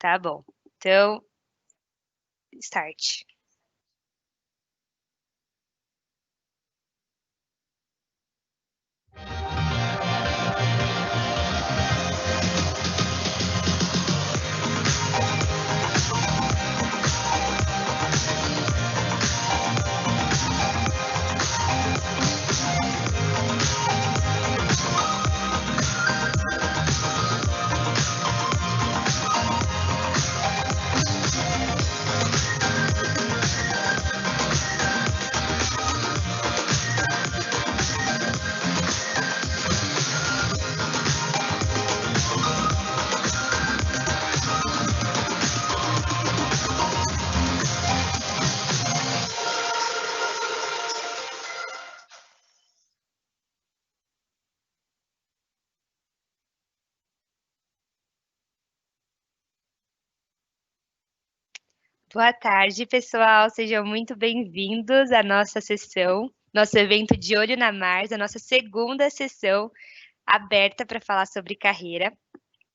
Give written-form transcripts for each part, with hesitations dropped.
Tá bom. Então, start. Boa tarde, pessoal. Sejam muito bem-vindos à nossa sessão, nosso evento de Olho na Mars, a nossa segunda sessão aberta para falar sobre carreira.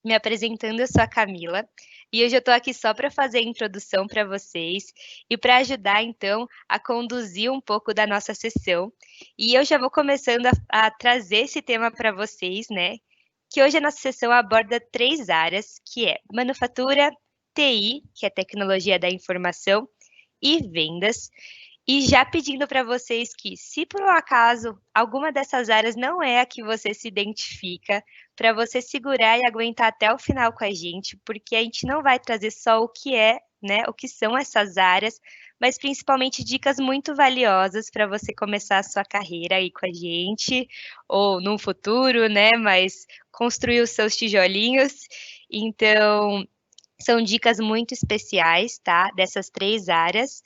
Me apresentando, eu sou a Camila e hoje eu estou aqui só para fazer a introdução para vocês e para ajudar, então, a conduzir um pouco da nossa sessão. E eu já vou começando a trazer esse tema para vocês, né? Que hoje a nossa sessão aborda 3 áreas, que é manufatura, TI, que é tecnologia da informação, e vendas. E já pedindo para vocês que, se por um acaso alguma dessas áreas não é a que você se identifica, para você segurar e aguentar até o final com a gente, porque a gente não vai trazer só o que é, né, o que são essas áreas, mas principalmente dicas muito valiosas para você começar a sua carreira aí com a gente, ou no futuro, né, mas construir os seus tijolinhos. Então, são dicas muito especiais, tá? Dessas 3 áreas.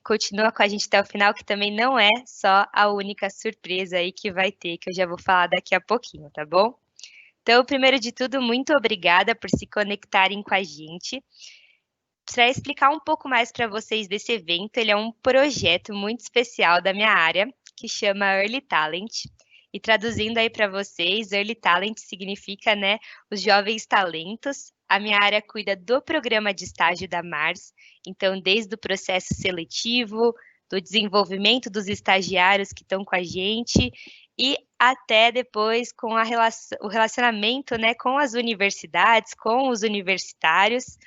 Continua com a gente até o final, que também não é só a única surpresa aí que vai ter, que eu já vou falar daqui a pouquinho, tá bom? Então, primeiro de tudo, muito obrigada por se conectarem com a gente. Para explicar um pouco mais para vocês desse evento, ele é um projeto muito especial da minha área, que chama Early Talent. E traduzindo aí para vocês, Early Talent significa, né, os jovens talentos. A minha área cuida do programa de estágio da Mars, então desde o processo seletivo, do desenvolvimento dos estagiários que estão com a gente e até depois com o relacionamento, né, com as universidades, com os universitários.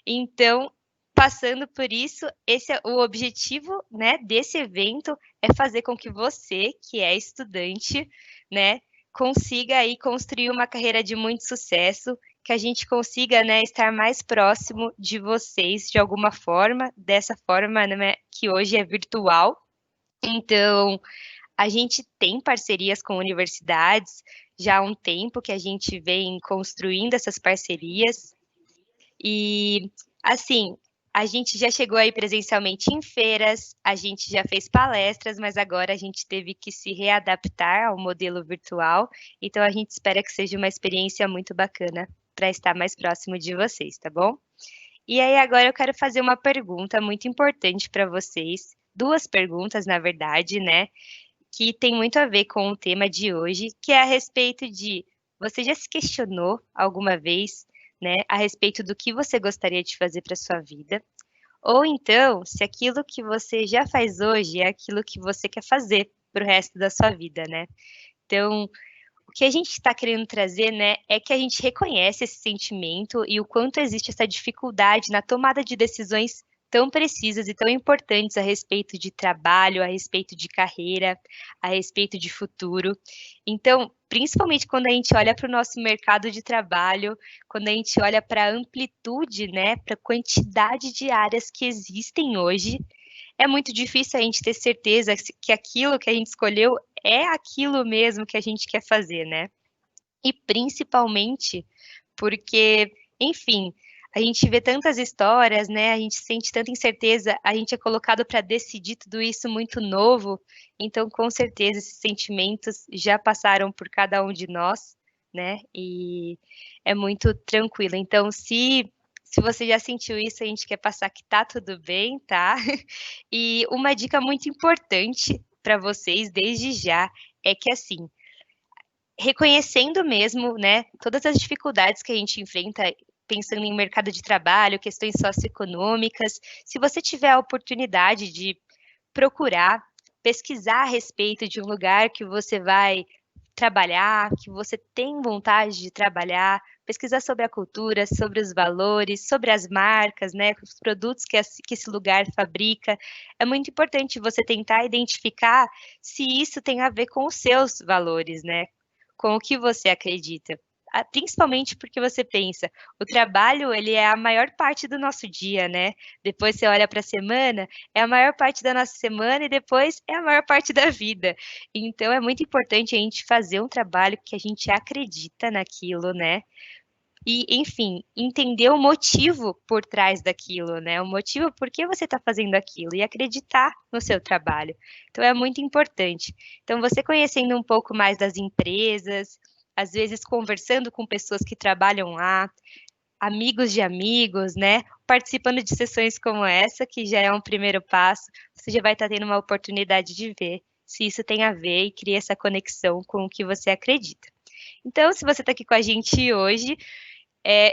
Então, passando por isso, esse é o objetivo, né, desse evento é fazer com que você, que é estudante, né, consiga aí construir uma carreira de muito sucesso, que a gente consiga, né, estar mais próximo de vocês de alguma forma, dessa forma, né, que hoje é virtual. Então, a gente tem parcerias com universidades, já há um tempo que a gente vem construindo essas parcerias. E, assim, a gente já chegou aí presencialmente em feiras, a gente já fez palestras, mas agora a gente teve que se readaptar ao modelo virtual. Então, a gente espera que seja uma experiência muito bacana para estar mais próximo de vocês, tá bom? E aí, agora eu quero fazer uma pergunta muito importante para vocês. 2 perguntas, na verdade, né? Que tem muito a ver com o tema de hoje, que é a respeito de: você já se questionou alguma vez, né, a respeito do que você gostaria de fazer para sua vida? Ou então, se aquilo que você já faz hoje é aquilo que você quer fazer para o resto da sua vida, né? Então, o que a gente está querendo trazer, né, é que a gente reconhece esse sentimento e o quanto existe essa dificuldade na tomada de decisões tão precisas e tão importantes a respeito de trabalho, a respeito de carreira, a respeito de futuro. Então, principalmente quando a gente olha para o nosso mercado de trabalho, quando a gente olha para a amplitude, né, para a quantidade de áreas que existem hoje, é muito difícil a gente ter certeza que aquilo que a gente escolheu é aquilo mesmo que a gente quer fazer, né? E principalmente porque, enfim, a gente vê tantas histórias, né? A gente sente tanta incerteza, a gente é colocado para decidir tudo isso muito novo. Então, com certeza, esses sentimentos já passaram por cada um de nós, né? E é muito tranquilo. Então, se você já sentiu isso, a gente quer passar que tá tudo bem, tá? E uma dica muito importante para vocês desde já é que, assim, reconhecendo mesmo, né, todas as dificuldades que a gente enfrenta pensando em mercado de trabalho, questões socioeconômicas, se você tiver a oportunidade de procurar, pesquisar a respeito de um lugar que você vai trabalhar, que você tem vontade de trabalhar, pesquisar sobre a cultura, sobre os valores, sobre as marcas, né, os produtos que esse lugar fabrica. É muito importante você tentar identificar se isso tem a ver com os seus valores, né, com o que você acredita. Principalmente porque você pensa, o trabalho ele é a maior parte do nosso dia, né? Depois você olha para a semana, é a maior parte da nossa semana e depois é a maior parte da vida. Então é muito importante a gente fazer um trabalho que a gente acredita naquilo, né? E, enfim, entender o motivo por trás daquilo, né? O motivo por que você está fazendo aquilo e acreditar no seu trabalho. Então é muito importante. Então, você conhecendo um pouco mais das empresas, às vezes conversando com pessoas que trabalham lá, amigos de amigos, né? Participando de sessões como essa, que já é um primeiro passo, você já vai estar tendo uma oportunidade de ver se isso tem a ver e cria essa conexão com o que você acredita. Então, se você está aqui com a gente hoje,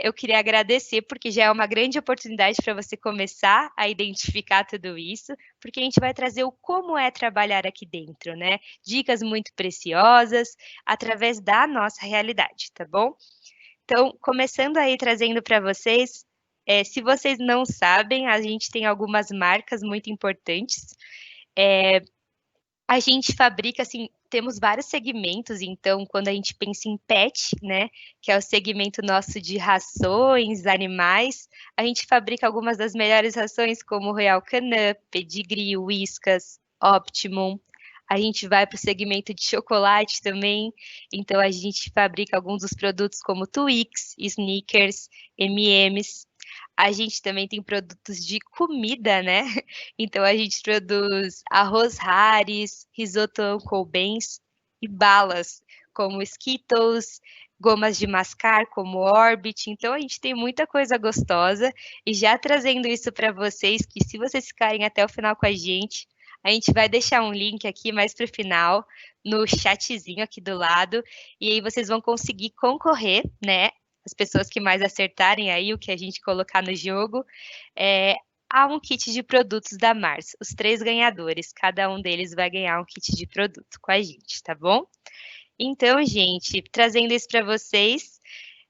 eu queria agradecer, porque já é uma grande oportunidade para você começar a identificar tudo isso, porque a gente vai trazer o como é trabalhar aqui dentro, né? Dicas muito preciosas, através da nossa realidade, tá bom? Então, começando aí trazendo para vocês, se vocês não sabem, a gente tem algumas marcas muito importantes. A gente fabrica, assim, temos vários segmentos, então, quando a gente pensa em pet, né, que é o segmento nosso de rações, animais, a gente fabrica algumas das melhores rações, como Royal Canin, Pedigree, Whiskas, Optimum. A gente vai para o segmento de chocolate também, então a gente fabrica alguns dos produtos como Twix, Snickers, M&M's. A gente também tem produtos de comida, né? Então a gente produz arroz Hares, risoto Uncle Ben's e balas, como Skittles, gomas de mascar, como Orbit. Então a gente tem muita coisa gostosa. E já trazendo isso para vocês, que se vocês ficarem até o final com a gente vai deixar um link aqui mais para o final, no chatzinho aqui do lado. E aí vocês vão conseguir concorrer, né? As pessoas que mais acertarem aí o que a gente colocar no jogo, há um kit de produtos da Mars. Os 3 ganhadores, cada um deles vai ganhar um kit de produto com a gente, tá bom? Então, gente, trazendo isso para vocês,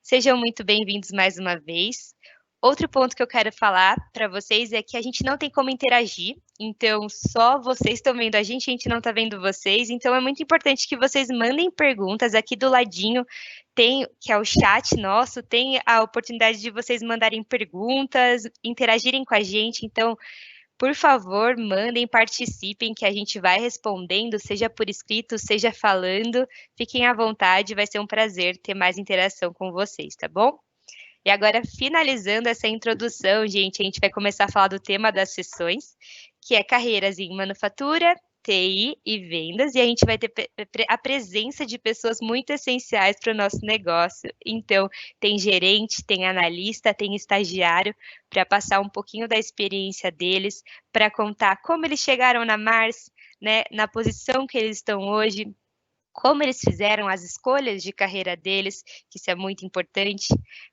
sejam muito bem-vindos mais uma vez. Outro ponto que eu quero falar para vocês é que a gente não tem como interagir, então só vocês estão vendo a gente não está vendo vocês, então é muito importante que vocês mandem perguntas. Aqui do ladinho tem, que é o chat nosso, tem a oportunidade de vocês mandarem perguntas, interagirem com a gente, então, por favor, mandem, participem, que a gente vai respondendo, seja por escrito, seja falando, fiquem à vontade, vai ser um prazer ter mais interação com vocês, tá bom? E agora, finalizando essa introdução, gente, a gente vai começar a falar do tema das sessões, que é carreiras em manufatura, TI e vendas, e a gente vai ter a presença de pessoas muito essenciais para o nosso negócio. Então, tem gerente, tem analista, tem estagiário, para passar um pouquinho da experiência deles, para contar como eles chegaram na Mars, né, na posição que eles estão hoje, como eles fizeram as escolhas de carreira deles, que isso é muito importante,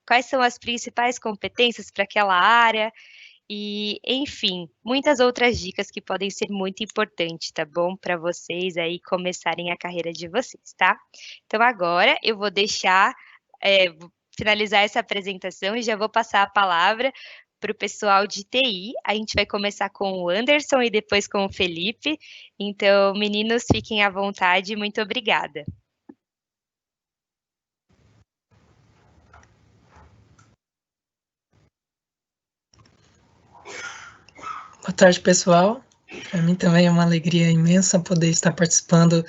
quais são as principais competências para aquela área, e, enfim, muitas outras dicas que podem ser muito importantes, tá bom? Para vocês aí começarem a carreira de vocês, tá? Então, agora eu vou deixar, vou finalizar essa apresentação e já vou passar a palavra para o pessoal de TI. A gente vai começar com o Anderson e depois com o Felipe. Então, meninos, fiquem à vontade. Muito obrigada. Boa tarde, pessoal. Para mim também é uma alegria imensa poder estar participando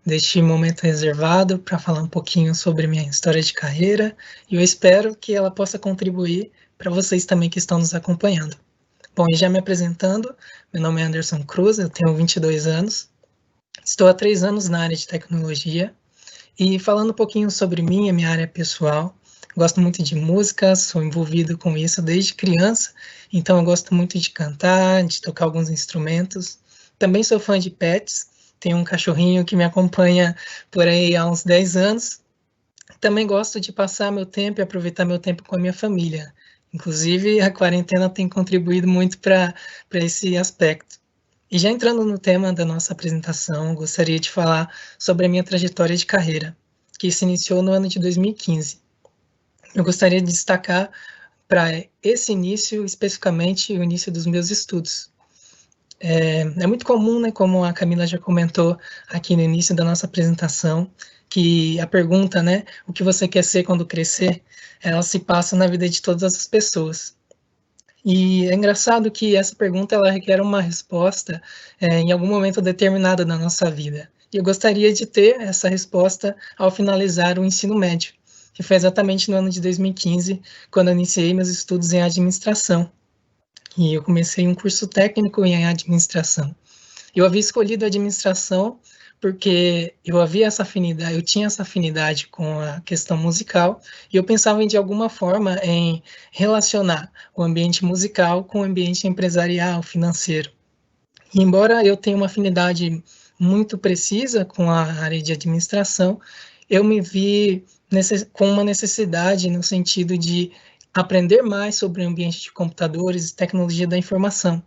deste momento reservado para falar um pouquinho sobre minha história de carreira e eu espero que ela possa contribuir para vocês também que estão nos acompanhando. Bom, e já me apresentando, meu nome é Anderson Cruz, eu tenho 22 anos, estou há 3 anos na área de tecnologia e falando um pouquinho sobre mim, a minha área pessoal, gosto muito de música, sou envolvido com isso desde criança, então eu gosto muito de cantar, de tocar alguns instrumentos. Também sou fã de pets, tenho um cachorrinho que me acompanha por aí há uns 10 anos, Também gosto de passar meu tempo e aproveitar meu tempo com a minha família. Inclusive, a quarentena tem contribuído muito para esse aspecto. E já entrando no tema da nossa apresentação, gostaria de falar sobre a minha trajetória de carreira, que se iniciou no ano de 2015. Eu gostaria de destacar para esse início, especificamente o início dos meus estudos. É muito comum, né, como a Camila já comentou aqui no início da nossa apresentação, que a pergunta, né, o que você quer ser quando crescer, ela se passa na vida de todas as pessoas. E é engraçado que essa pergunta ela requer uma resposta em algum momento determinado da nossa vida. E eu gostaria de ter essa resposta ao finalizar o ensino médio, que foi exatamente no ano de 2015, quando eu iniciei meus estudos em administração. E eu comecei um curso técnico em administração. Eu havia escolhido administração porque eu havia essa afinidade, eu tinha essa afinidade com a questão musical e eu pensava de alguma forma em relacionar o ambiente musical com o ambiente empresarial, financeiro. E embora eu tenha uma afinidade muito precisa com a área de administração, eu me vi com uma necessidade no sentido de aprender mais sobre o ambiente de computadores e tecnologia da informação.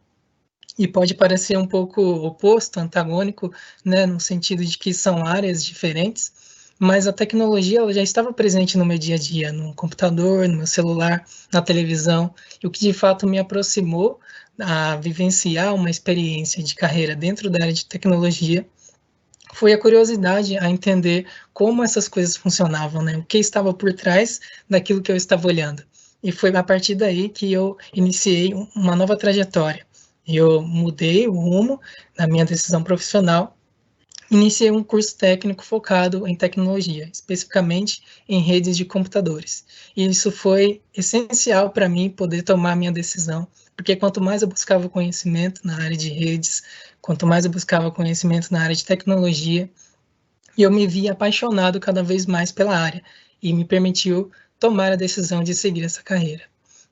E pode parecer um pouco oposto, antagônico, né, no sentido de que são áreas diferentes, mas a tecnologia ela já estava presente no meu dia a dia, no computador, no meu celular, na televisão, e o que de fato me aproximou a vivenciar uma experiência de carreira dentro da área de tecnologia foi a curiosidade a entender como essas coisas funcionavam, né, o que estava por trás daquilo que eu estava olhando. E foi a partir daí que eu iniciei uma nova trajetória. Eu mudei o rumo na minha decisão profissional, iniciei um curso técnico focado em tecnologia, especificamente em redes de computadores. E isso foi essencial para mim poder tomar minha decisão, porque quanto mais eu buscava conhecimento na área de redes, quanto mais eu buscava conhecimento na área de tecnologia, eu me vi apaixonado cada vez mais pela área e me permitiu tomar a decisão de seguir essa carreira.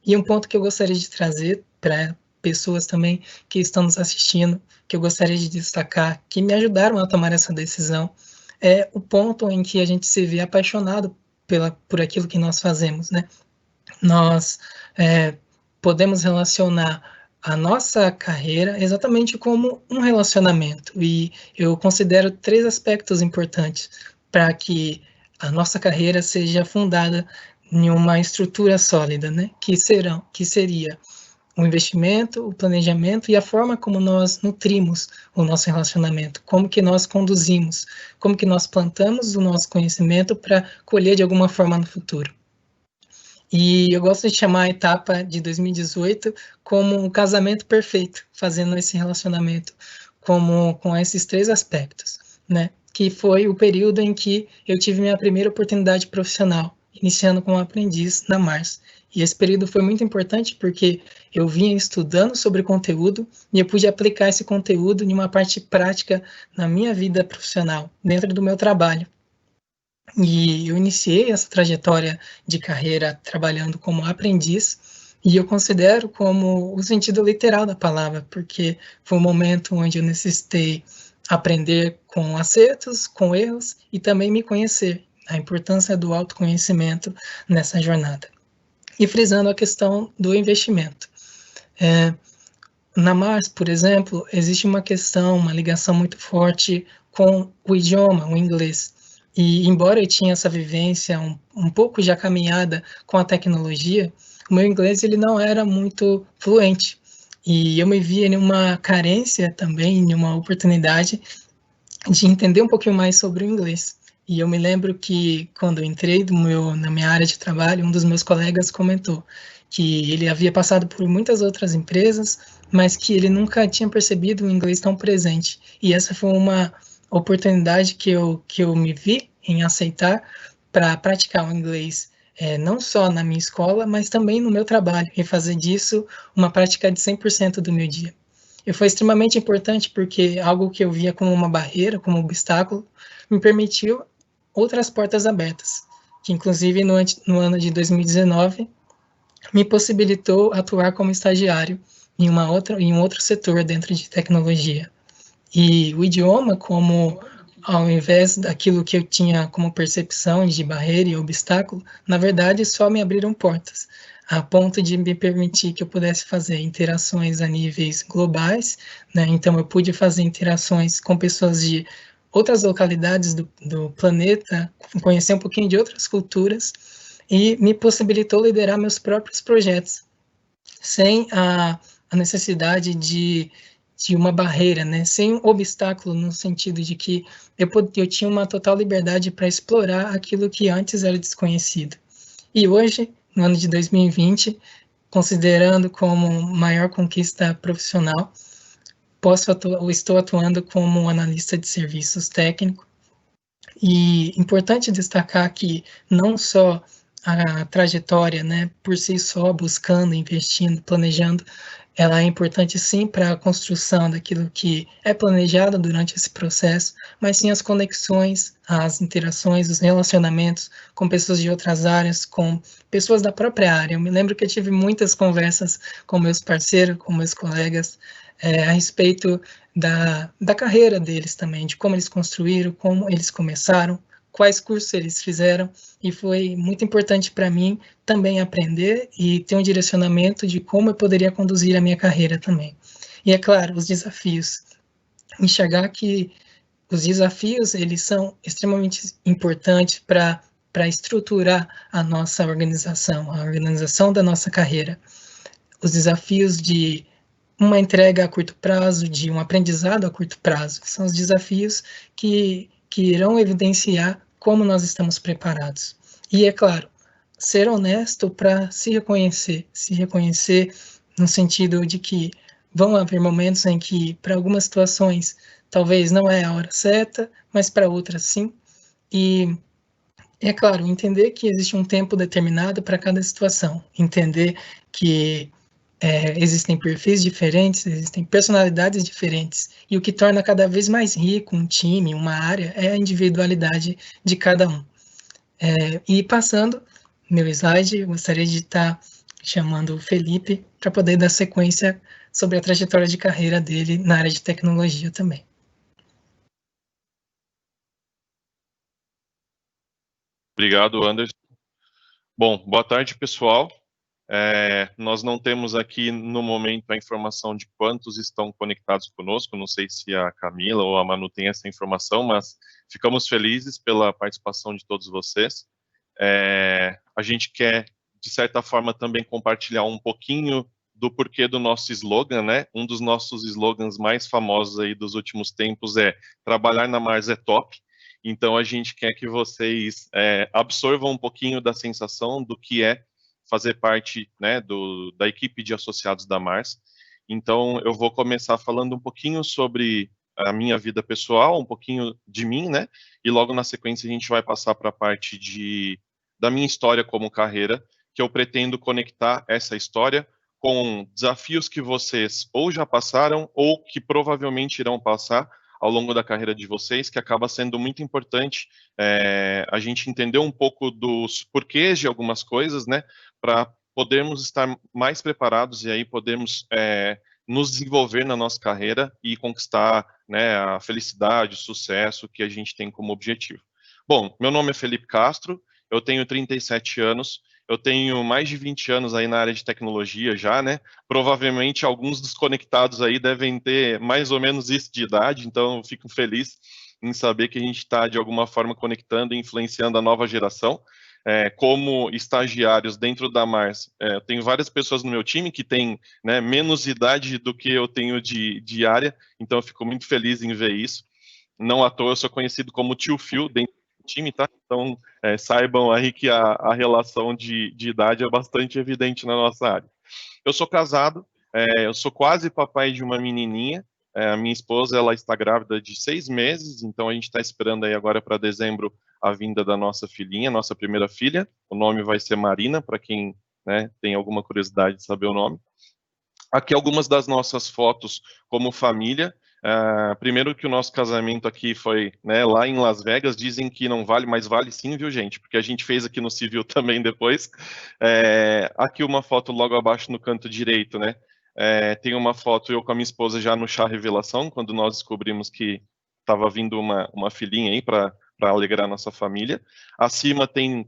E um ponto que eu gostaria de trazer para pessoas também que estão nos assistindo, que eu gostaria de destacar, que me ajudaram a tomar essa decisão, é o ponto em que a gente se vê apaixonado por aquilo que nós fazemos, né? Nós podemos relacionar a nossa carreira exatamente como um relacionamento, e eu considero 3 aspectos importantes para que a nossa carreira seja fundada em uma estrutura sólida, né? Que seria o investimento, o planejamento e a forma como nós nutrimos o nosso relacionamento, como que nós conduzimos, como que nós plantamos o nosso conhecimento para colher de alguma forma no futuro. E eu gosto de chamar a etapa de 2018 como um casamento perfeito, fazendo esse relacionamento com esses 3 aspectos, né? Que foi o período em que eu tive minha primeira oportunidade profissional, iniciando como aprendiz na Mars. E esse período foi muito importante porque eu vinha estudando sobre conteúdo e eu pude aplicar esse conteúdo em uma parte prática na minha vida profissional, dentro do meu trabalho. E eu iniciei essa trajetória de carreira trabalhando como aprendiz, e eu considero como o sentido literal da palavra, porque foi um momento onde eu necessitei aprender com acertos, com erros, e também me conhecer, a importância do autoconhecimento nessa jornada. E frisando a questão do investimento. Na Mars, por exemplo, existe uma questão, uma ligação muito forte com o idioma, o inglês. E embora eu tinha essa vivência um pouco já caminhada com a tecnologia, o meu inglês ele não era muito fluente. E eu me via em uma carência também, em uma oportunidade de entender um pouquinho mais sobre o inglês. E eu me lembro que quando eu entrei na minha área de trabalho, um dos meus colegas comentou que ele havia passado por muitas outras empresas, mas que ele nunca tinha percebido o inglês tão presente. E essa foi uma oportunidade que eu me vi em aceitar para praticar o inglês, não só na minha escola, mas também no meu trabalho, e fazer disso uma prática de 100% do meu dia. E foi extremamente importante porque algo que eu via como uma barreira, como um obstáculo, me permitiu outras portas abertas, que inclusive no ano de 2019 me possibilitou atuar como estagiário em um outro setor dentro de tecnologia. E o idioma, como ao invés daquilo que eu tinha como percepção de barreira e obstáculo, na verdade só me abriram portas, a ponto de me permitir que eu pudesse fazer interações a níveis globais, né? Então eu pude fazer interações com pessoas de outras localidades do planeta, conhecer um pouquinho de outras culturas e me possibilitou liderar meus próprios projetos, sem a necessidade de uma barreira, né? Sem um obstáculo, no sentido de que eu tinha uma total liberdade para explorar aquilo que antes era desconhecido. E hoje, no ano de 2020, considerando como maior conquista profissional, estou atuando como analista de serviços técnico. E importante destacar que não só a trajetória, né, por si só, buscando, investindo, planejando, ela é importante sim para a construção daquilo que é planejado durante esse processo, mas sim as conexões, as interações, os relacionamentos com pessoas de outras áreas, com pessoas da própria área. Eu me lembro que eu tive muitas conversas com meus parceiros, com meus colegas, a respeito da carreira deles também, de como eles construíram, como eles começaram, quais cursos eles fizeram, e foi muito importante para mim também aprender e ter um direcionamento de como eu poderia conduzir a minha carreira também. E é claro, os desafios. Enxergar que os desafios, eles são extremamente importantes para estruturar a nossa organização, a organização da nossa carreira. Os desafios de uma entrega a curto prazo, de um aprendizado a curto prazo, são os desafios que irão evidenciar como nós estamos preparados. E, é claro, ser honesto para se reconhecer no sentido de que vão haver momentos em que, para algumas situações, talvez não é a hora certa, mas para outras sim. E, é claro, entender que existe um tempo determinado para cada situação, entender que existem perfis diferentes, existem personalidades diferentes, e o que torna cada vez mais rico um time, uma área, é a individualidade de cada um. E passando meu slide, eu gostaria de estar chamando o Felipe para poder dar sequência sobre a trajetória de carreira dele na área de tecnologia também. Obrigado, Anderson. Bom, boa tarde, pessoal. Nós não temos aqui no momento a informação de quantos estão conectados conosco, não sei se a Camila ou a Manu tem essa informação, mas ficamos felizes pela participação de todos vocês. A gente quer, de certa forma, também compartilhar um pouquinho do porquê do nosso slogan, né? Um dos nossos slogans mais famosos aí dos últimos tempos é trabalhar na Mars é top. Então a gente quer que vocês absorvam um pouquinho da sensação do que é fazer parte, né, da equipe de associados da Mars. Então eu vou começar falando um pouquinho sobre a minha vida pessoal, um pouquinho de mim, né? E logo na sequência a gente vai passar para a parte da minha história como carreira, que eu pretendo conectar essa história com desafios que vocês ou já passaram ou que provavelmente irão passar ao longo da carreira de vocês, que acaba sendo muito importante a gente entender um pouco dos porquês de algumas coisas, né, para podermos estar mais preparados e aí podermos nos desenvolver na nossa carreira e conquistar, né, a felicidade, o sucesso que a gente tem como objetivo. Bom, meu nome é Felipe Castro, eu tenho 37 anos, eu tenho mais de 20 anos aí na área de tecnologia já, né? Provavelmente alguns dos conectados aí devem ter mais ou menos isso de idade, então eu fico feliz em saber que a gente está de alguma forma conectando e influenciando a nova geração. Como estagiários dentro da Mars, eu tenho várias pessoas no meu time que têm, né, menos idade do que eu tenho de área, então eu fico muito feliz em ver isso. Não à toa eu sou conhecido como tio Phil dentro do time, tá? Então saibam aí que a relação de idade é bastante evidente na nossa área. Eu sou casado, eu sou quase papai de uma menininha. A minha esposa, ela está grávida de 6 meses, então a gente está esperando aí agora para dezembro a vinda da nossa filhinha, nossa primeira filha. O nome vai ser Marina, para quem, né, tem alguma curiosidade de saber o nome. Aqui algumas das nossas fotos como família. Primeiro que o nosso casamento aqui foi, né, lá em Las Vegas. Dizem que não vale, mas vale sim, viu, gente? Porque a gente fez aqui no civil também depois. Aqui uma foto logo abaixo no canto direito, né? Tem uma foto eu com a minha esposa já no chá revelação, quando nós descobrimos que estava vindo uma filhinha aí para alegrar a nossa família. Acima tem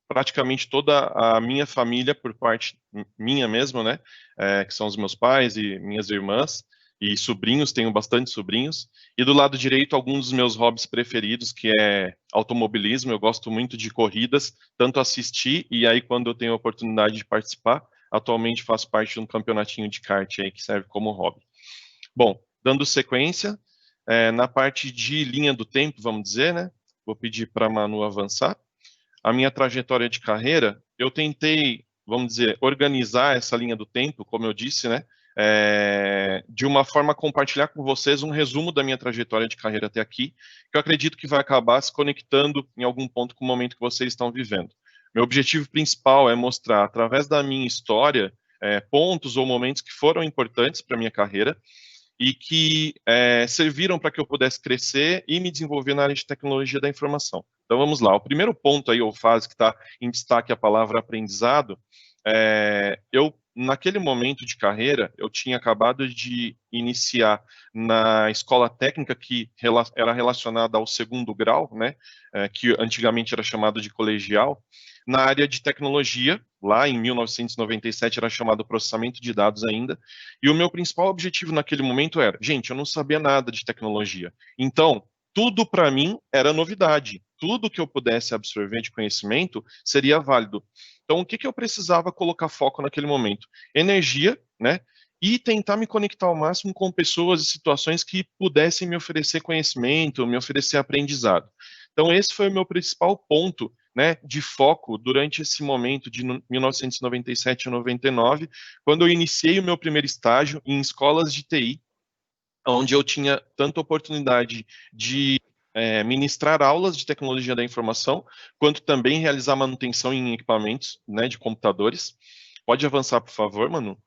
praticamente toda a minha família, por parte minha mesmo, né? Que são os meus pais e minhas irmãs, e sobrinhos, tenho bastante sobrinhos. E do lado direito, alguns dos meus hobbies preferidos, que é automobilismo. Eu gosto muito de corridas, tanto assistir, e aí quando eu tenho a oportunidade de participar, atualmente faço parte de um campeonatinho de kart aí, que serve como hobby. Bom, dando sequência, na parte de linha do tempo, vamos dizer, né? Vou pedir para a Manu avançar. A minha trajetória de carreira, eu tentei, vamos dizer, organizar essa linha do tempo, como eu disse, né? De uma forma a compartilhar com vocês um resumo da minha trajetória de carreira até aqui, que eu acredito que vai acabar se conectando em algum ponto com o momento que vocês estão vivendo. Meu objetivo principal é mostrar, através da minha história, pontos ou momentos que foram importantes para a minha carreira e que serviram para que eu pudesse crescer e me desenvolver na área de tecnologia da informação. Então vamos lá, o primeiro ponto aí, ou fase que está em destaque a palavra aprendizado, eu, naquele momento de carreira, eu tinha acabado de iniciar na escola técnica que era relacionada ao segundo grau, né, que antigamente era chamado de colegial, na área de tecnologia, lá em 1997 era chamado processamento de dados ainda, e o meu principal objetivo naquele momento era, gente, eu não sabia nada de tecnologia, então tudo para mim era novidade, tudo que eu pudesse absorver de conhecimento seria válido. Então o que eu precisava colocar foco naquele momento? Energia, né? E tentar me conectar ao máximo com pessoas e situações que pudessem me oferecer conhecimento, me oferecer aprendizado. Então esse foi o meu principal ponto, né, de foco durante esse momento de 1997 e 99, quando eu iniciei o meu primeiro estágio em escolas de TI, onde eu tinha tanta oportunidade de ministrar aulas de tecnologia da informação, quanto também realizar manutenção em equipamentos, né, de computadores. Pode avançar, por favor, Manu?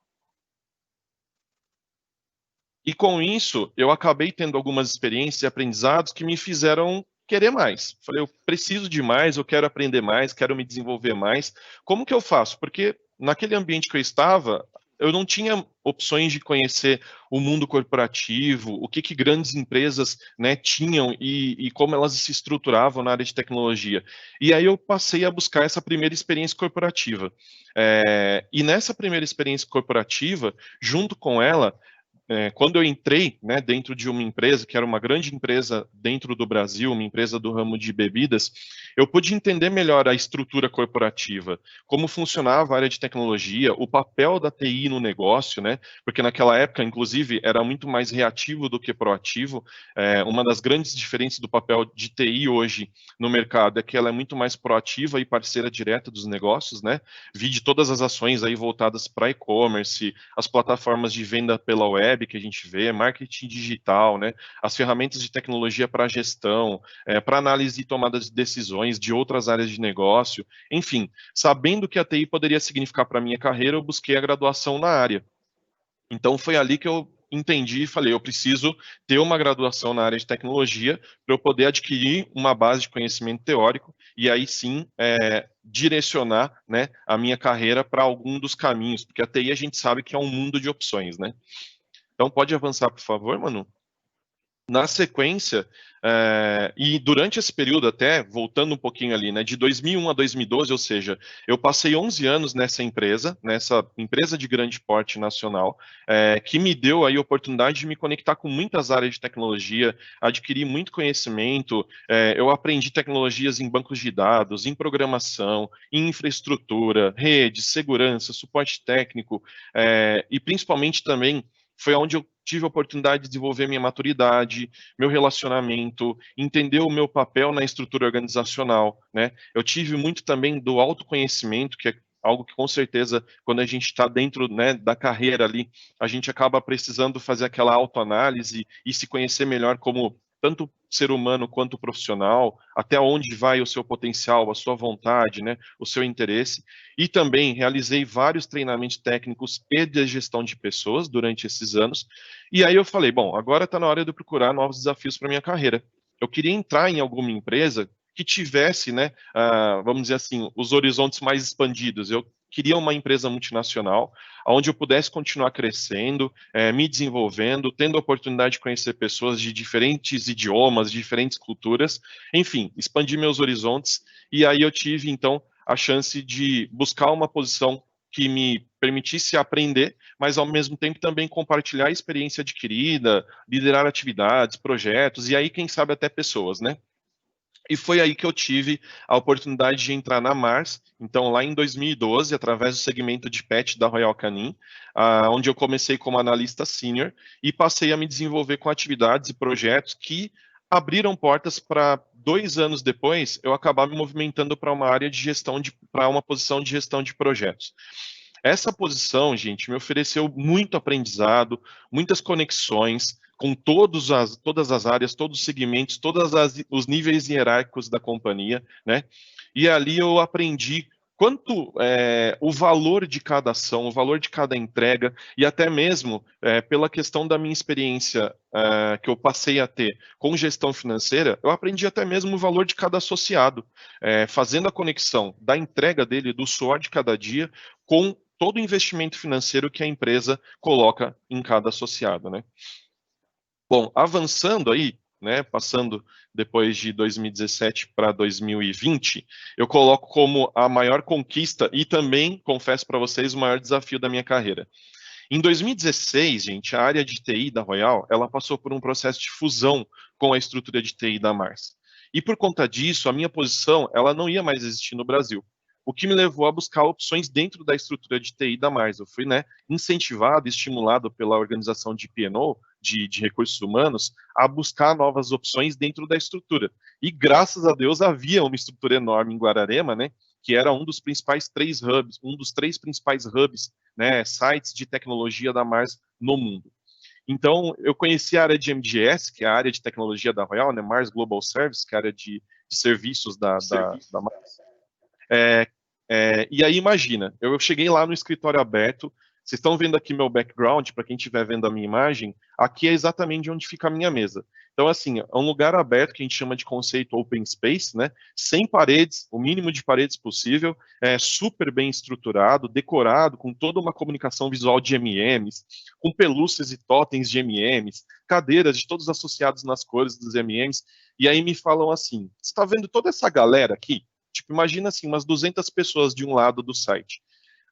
E com isso, eu acabei tendo algumas experiências e aprendizados que me fizeram querer mais. Falei, eu preciso de mais, eu quero aprender mais, quero me desenvolver mais. Como que eu faço? Porque naquele ambiente que eu estava, eu não tinha opções de conhecer o mundo corporativo, o que grandes empresas, né, tinham e como elas se estruturavam na área de tecnologia. E aí eu passei a buscar essa primeira experiência corporativa. E nessa primeira experiência corporativa, junto com ela, quando eu entrei, né, dentro de uma empresa, que era uma grande empresa dentro do Brasil, uma empresa do ramo de bebidas, eu pude entender melhor a estrutura corporativa, como funcionava a área de tecnologia, o papel da TI no negócio, né, porque naquela época, inclusive, era muito mais reativo do que proativo. Uma das grandes diferenças do papel de TI hoje no mercado é que ela é muito mais proativa e parceira direta dos negócios, né, vide todas as ações aí voltadas para e-commerce, as plataformas de venda pela web, que a gente vê, marketing digital, né, as ferramentas de tecnologia para gestão, para análise e tomada de decisões de outras áreas de negócio, enfim, sabendo que a TI poderia significar para a minha carreira, eu busquei a graduação na área. Então foi ali que eu entendi e falei, eu preciso ter uma graduação na área de tecnologia para eu poder adquirir uma base de conhecimento teórico e aí sim direcionar, né, a minha carreira para algum dos caminhos, porque a TI a gente sabe que é um mundo de opções, né? Então, pode avançar, por favor, Manu? Na sequência, e durante esse período até, voltando um pouquinho ali, né, de 2001 a 2012, ou seja, eu passei 11 anos nessa empresa de grande porte nacional, que me deu aí a oportunidade de me conectar com muitas áreas de tecnologia, adquirir muito conhecimento, eu aprendi tecnologias em bancos de dados, em programação, em infraestrutura, rede, segurança, suporte técnico, e principalmente também foi onde eu tive a oportunidade de desenvolver minha maturidade, meu relacionamento, entender o meu papel na estrutura organizacional, né? Eu tive muito também do autoconhecimento, que é algo que com certeza, quando a gente está dentro, né, da carreira ali, a gente acaba precisando fazer aquela autoanálise e se conhecer melhor como tanto ser humano quanto profissional, até onde vai o seu potencial, a sua vontade, né, o seu interesse. E também realizei vários treinamentos técnicos e de gestão de pessoas durante esses anos. E aí eu falei, bom, agora está na hora de eu procurar novos desafios para minha carreira. Eu queria entrar em alguma empresa que tivesse, né, vamos dizer assim, os horizontes mais expandidos. Eu queria uma empresa multinacional, onde eu pudesse continuar crescendo, me desenvolvendo, tendo a oportunidade de conhecer pessoas de diferentes idiomas, diferentes culturas, enfim, expandir meus horizontes, e aí eu tive, então, a chance de buscar uma posição que me permitisse aprender, mas ao mesmo tempo também compartilhar a experiência adquirida, liderar atividades, projetos, e aí, quem sabe, até pessoas, né? E foi aí que eu tive a oportunidade de entrar na Mars, então lá em 2012, através do segmento de pet da Royal Canin, onde eu comecei como analista sênior e passei a me desenvolver com atividades e projetos que abriram portas para 2 anos depois eu acabar me movimentando para uma área de gestão, para uma posição de gestão de projetos. Essa posição, gente, me ofereceu muito aprendizado, muitas conexões com todas as áreas, todos os segmentos, os níveis hierárquicos da companhia, né? E ali eu aprendi quanto o valor de cada ação, o valor de cada entrega, e até mesmo pela questão da minha experiência que eu passei a ter com gestão financeira, eu aprendi até mesmo o valor de cada associado, fazendo a conexão da entrega dele, do suor de cada dia, com todo o investimento financeiro que a empresa coloca em cada associado, né? Bom, avançando aí, né, passando depois de 2017 para 2020, eu coloco como a maior conquista e também, confesso para vocês, o maior desafio da minha carreira. Em 2016, gente, a área de TI da Royal, ela passou por um processo de fusão com a estrutura de TI da Mars. E por conta disso, a minha posição, ela não ia mais existir no Brasil. O que me levou a buscar opções dentro da estrutura de TI da Mars. Eu fui, né, incentivado, estimulado pela organização de P&O, de recursos humanos, a buscar novas opções dentro da estrutura. E graças a Deus havia uma estrutura enorme em Guararema, né, que era um dos principais 3 hubs, um dos 3 principais hubs, né, sites de tecnologia da Mars no mundo. Então, eu conheci a área de MGS, que é a área de tecnologia da Royal, né, Mars Global Service, que é a área de serviços da Mars. E aí, imagina, eu cheguei lá no escritório aberto, vocês estão vendo aqui meu background, para quem estiver vendo a minha imagem, aqui é exatamente onde fica a minha mesa. Então, assim, é um lugar aberto que a gente chama de conceito open space, né? Sem paredes, o mínimo de paredes possível, super bem estruturado, decorado, com toda uma comunicação visual de MMs, com pelúcias e totens de MMs, cadeiras de todos associados nas cores dos MMs, e aí me falam assim, você está vendo toda essa galera aqui? Tipo, imagina assim, umas 200 pessoas de um lado do site.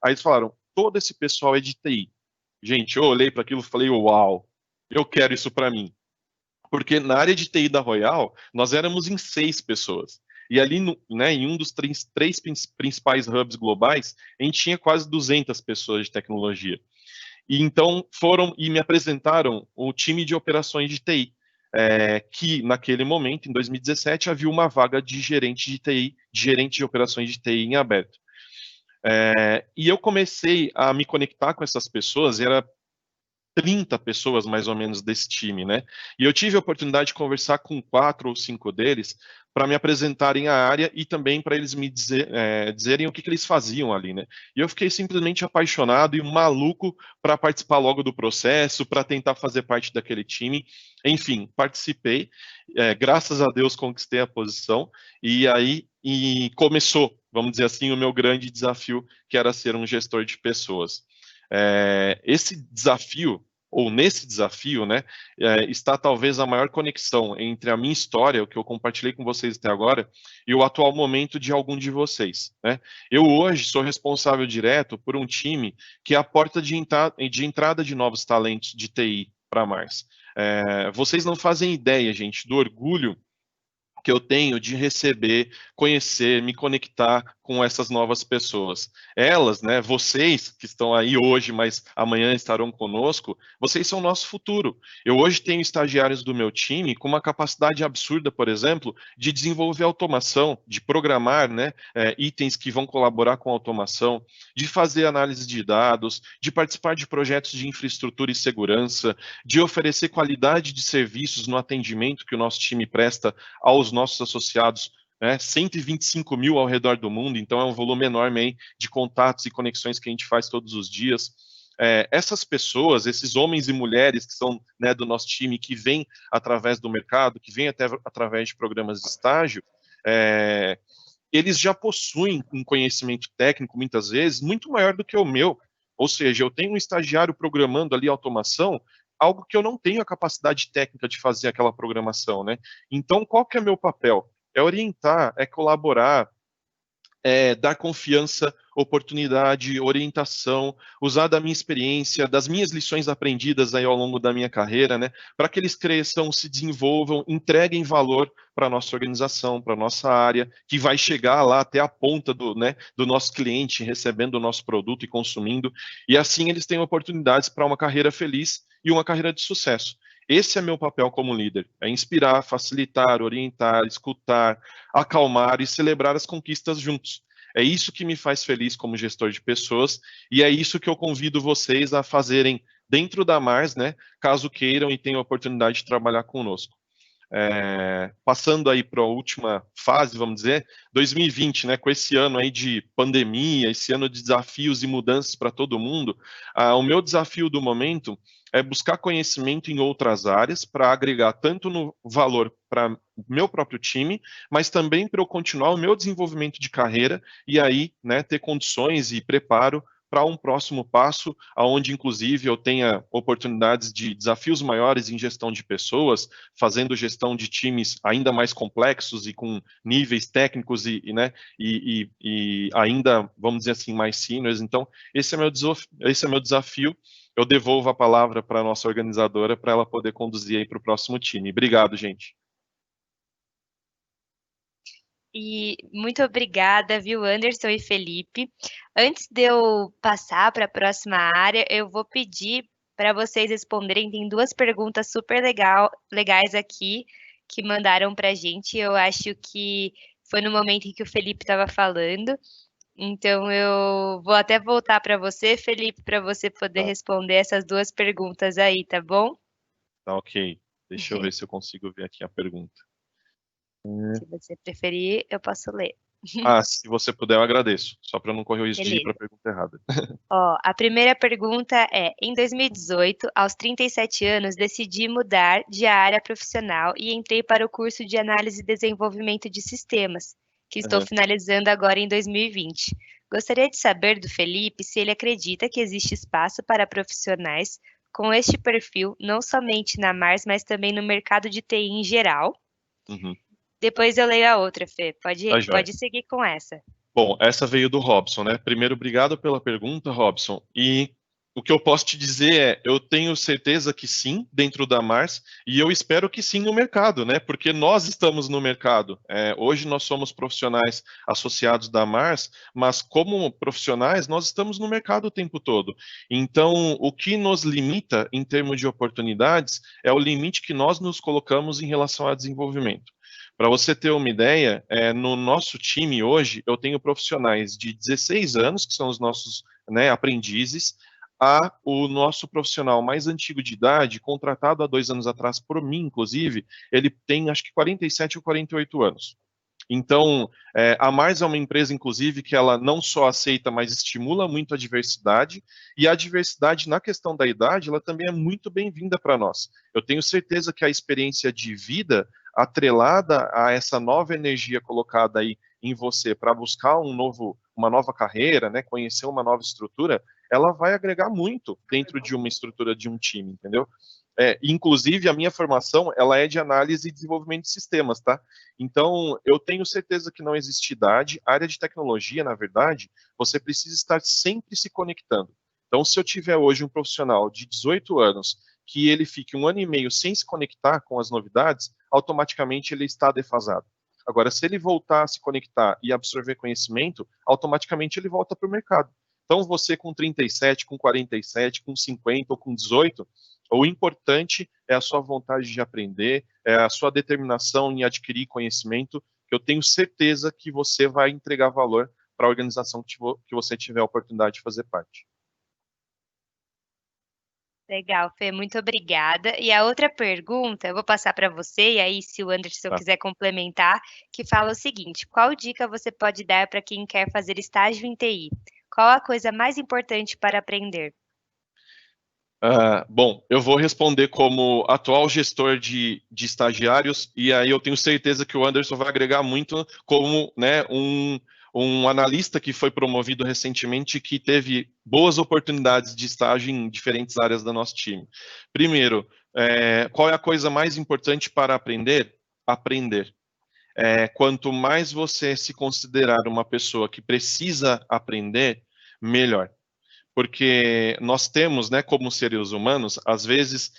Aí eles falaram, todo esse pessoal é de TI. Gente, eu olhei para aquilo e falei, uau, eu quero isso para mim. Porque na área de TI da Royal, nós éramos em 6 pessoas. E ali, né, em um dos três principais hubs globais, a gente tinha quase 200 pessoas de tecnologia. E então foram e me apresentaram o time de operações de TI. Que naquele momento, em 2017, havia uma vaga de gerente de TI, de gerente de operações de TI em aberto. E eu comecei a me conectar com essas pessoas, era 30 pessoas mais ou menos desse time, né? E eu tive a oportunidade de conversar com 4 ou 5 deles para me apresentarem a área e também para eles me dizerem o que eles faziam ali, né? E eu fiquei simplesmente apaixonado e maluco para participar logo do processo, para tentar fazer parte daquele time. Enfim, participei, graças a Deus conquistei a posição e aí começou, vamos dizer assim, o meu grande desafio, que era ser um gestor de pessoas. Esse desafio, ou nesse desafio, né, está talvez a maior conexão entre a minha história, o que eu compartilhei com vocês até agora, e o atual momento de algum de vocês, né? Eu hoje sou responsável direto por um time que é a porta de entrada de novos talentos de TI para Mars. Vocês não fazem ideia, gente, do orgulho que eu tenho de receber, conhecer, me conectar com essas novas pessoas. Elas, né, vocês que estão aí hoje, mas amanhã estarão conosco, vocês são o nosso futuro. Eu hoje tenho estagiários do meu time com uma capacidade absurda, por exemplo, de desenvolver automação, de programar, né, itens que vão colaborar com a automação, de fazer análise de dados, de participar de projetos de infraestrutura e segurança, de oferecer qualidade de serviços no atendimento que o nosso time presta aos nossos associados, né, 125 mil ao redor do mundo, então é um volume enorme aí de contatos e conexões que a gente faz todos os dias. Essas pessoas, esses homens e mulheres que são, né, do nosso time, que vêm através do mercado, que vêm até através de programas de estágio, eles já possuem um conhecimento técnico, muitas vezes, muito maior do que o meu. Ou seja, eu tenho um estagiário programando ali automação, algo que eu não tenho a capacidade técnica de fazer aquela programação, né? Então, qual que é meu papel? É orientar, é colaborar, dar confiança, oportunidade, orientação, usar da minha experiência, das minhas lições aprendidas aí ao longo da minha carreira, né, para que eles cresçam, se desenvolvam, entreguem valor para a nossa organização, para a nossa área, que vai chegar lá até a ponta do nosso cliente, recebendo o nosso produto e consumindo, e assim eles têm oportunidades para uma carreira feliz e uma carreira de sucesso. Esse é meu papel como líder, é inspirar, facilitar, orientar, escutar, acalmar e celebrar as conquistas juntos. É isso que me faz feliz como gestor de pessoas e é isso que eu convido vocês a fazerem dentro da Mars, né, caso queiram e tenham a oportunidade de trabalhar conosco. Passando aí para a última fase, vamos dizer, 2020, né, com esse ano aí de pandemia, esse ano de desafios e mudanças para todo mundo, o meu desafio do momento é buscar conhecimento em outras áreas para agregar tanto no valor para o meu próprio time, mas também para eu continuar o meu desenvolvimento de carreira e aí, né, ter condições e preparo para um próximo passo, aonde inclusive eu tenha oportunidades de desafios maiores em gestão de pessoas, fazendo gestão de times ainda mais complexos e com níveis técnicos né, e ainda, vamos dizer assim, mais seniors. Então, esse é meu desafio. Eu devolvo a palavra para a nossa organizadora para ela poder conduzir aí para o próximo time. Obrigado, gente. E muito obrigada, viu, Anderson e Felipe. Antes de eu passar para a próxima área, eu vou pedir para vocês responderem. Tem duas perguntas super legais aqui que mandaram para a gente. Eu acho que foi no momento em que o Felipe estava falando. Então, eu vou até voltar para você, Felipe, para você poder responder essas duas perguntas aí, tá bom? Tá, ok. Deixa eu ver se eu consigo ver aqui a pergunta. Se você preferir, eu posso ler. Se você puder, eu agradeço. Só para não correr o risco de ir para a pergunta errada. Ó, a primeira pergunta é: em 2018, aos 37 anos, decidi mudar de área profissional e entrei para o curso de análise e desenvolvimento de sistemas, que estou finalizando agora em 2020. Gostaria de saber do Felipe se ele acredita que existe espaço para profissionais com este perfil, não somente na Mars, mas também no mercado de TI em geral. Uhum. Depois eu leio a outra, Fê. Tá joia. Pode seguir com essa. Bom, essa veio do Robson, né? Primeiro, obrigado pela pergunta, Robson. E o que eu posso te dizer é, eu tenho certeza que sim, dentro da Mars, e eu espero que sim no mercado, né? Porque nós estamos no mercado. Hoje nós somos profissionais associados da Mars, mas como profissionais, nós estamos no mercado o tempo todo. Então, o que nos limita em termos de oportunidades é o limite que nós nos colocamos em relação a desenvolvimento. Para você ter uma ideia, no nosso time hoje, eu tenho profissionais de 16 anos, que são os nossos, né, aprendizes, a o nosso profissional mais antigo de idade, contratado há 2 anos atrás por mim, inclusive, ele tem acho que 47 ou 48 anos. Então, a Mars é uma empresa, inclusive, que ela não só aceita, mas estimula muito a diversidade, e a diversidade na questão da idade, ela também é muito bem-vinda para nós. Eu tenho certeza que a experiência de vida atrelada a essa nova energia colocada aí em você para buscar uma nova carreira, né, conhecer uma nova estrutura, ela vai agregar muito dentro de uma estrutura de um time, entendeu? Inclusive, a minha formação, ela é de análise e desenvolvimento de sistemas, tá? Então, eu tenho certeza que não existe idade. A área de tecnologia, na verdade, você precisa estar sempre se conectando. Então, se eu tiver hoje um profissional de 18 anos que ele fique 1 ano e meio sem se conectar com as novidades, automaticamente ele está defasado. Agora, se ele voltar a se conectar e absorver conhecimento, automaticamente ele volta para o mercado. Então, você com 37, com 47, com 50 ou com 18, o importante é a sua vontade de aprender, é a sua determinação em adquirir conhecimento, que eu tenho certeza que você vai entregar valor para a organização que você tiver a oportunidade de fazer parte. Legal, Fê, muito obrigada. E a outra pergunta, eu vou passar para você, e aí se o Anderson quiser complementar, que fala o seguinte: qual dica você pode dar para quem quer fazer estágio em TI? Qual a coisa mais importante para aprender? Bom, eu vou responder como atual gestor de estagiários, e aí eu tenho certeza que o Anderson vai agregar muito como, né, um analista que foi promovido recentemente, que teve boas oportunidades de estágio em diferentes áreas do nosso time. Primeiro, qual é a coisa mais importante para aprender? Aprender. Quanto mais você se considerar uma pessoa que precisa aprender, melhor. Porque nós temos, né, como seres humanos, às vezes,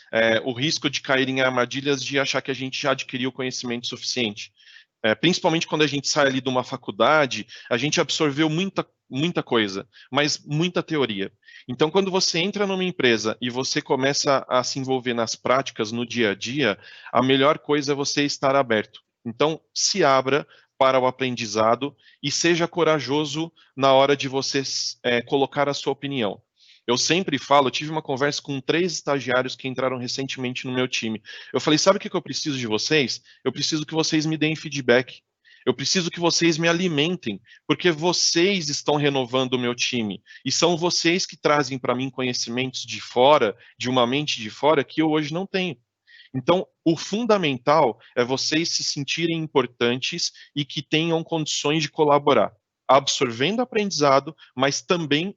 o risco de cair em armadilhas de achar que a gente já adquiriu conhecimento suficiente. Principalmente quando a gente sai ali de uma faculdade, a gente absorveu muita coisa, mas muita teoria. Então, quando você entra numa empresa e você começa a se envolver nas práticas, no dia a dia, a melhor coisa é você estar aberto. Então, se abra para o aprendizado e seja corajoso na hora de você colocar a sua opinião. Eu sempre falo, eu tive uma conversa com 3 estagiários que entraram recentemente no meu time. Eu falei, sabe o que eu preciso de vocês? Eu preciso que vocês me deem feedback. Eu preciso que vocês me alimentem, porque vocês estão renovando o meu time. E são vocês que trazem para mim conhecimentos de fora, de uma mente de fora, que eu hoje não tenho. Então, o fundamental é vocês se sentirem importantes e que tenham condições de colaborar, absorvendo aprendizado, mas também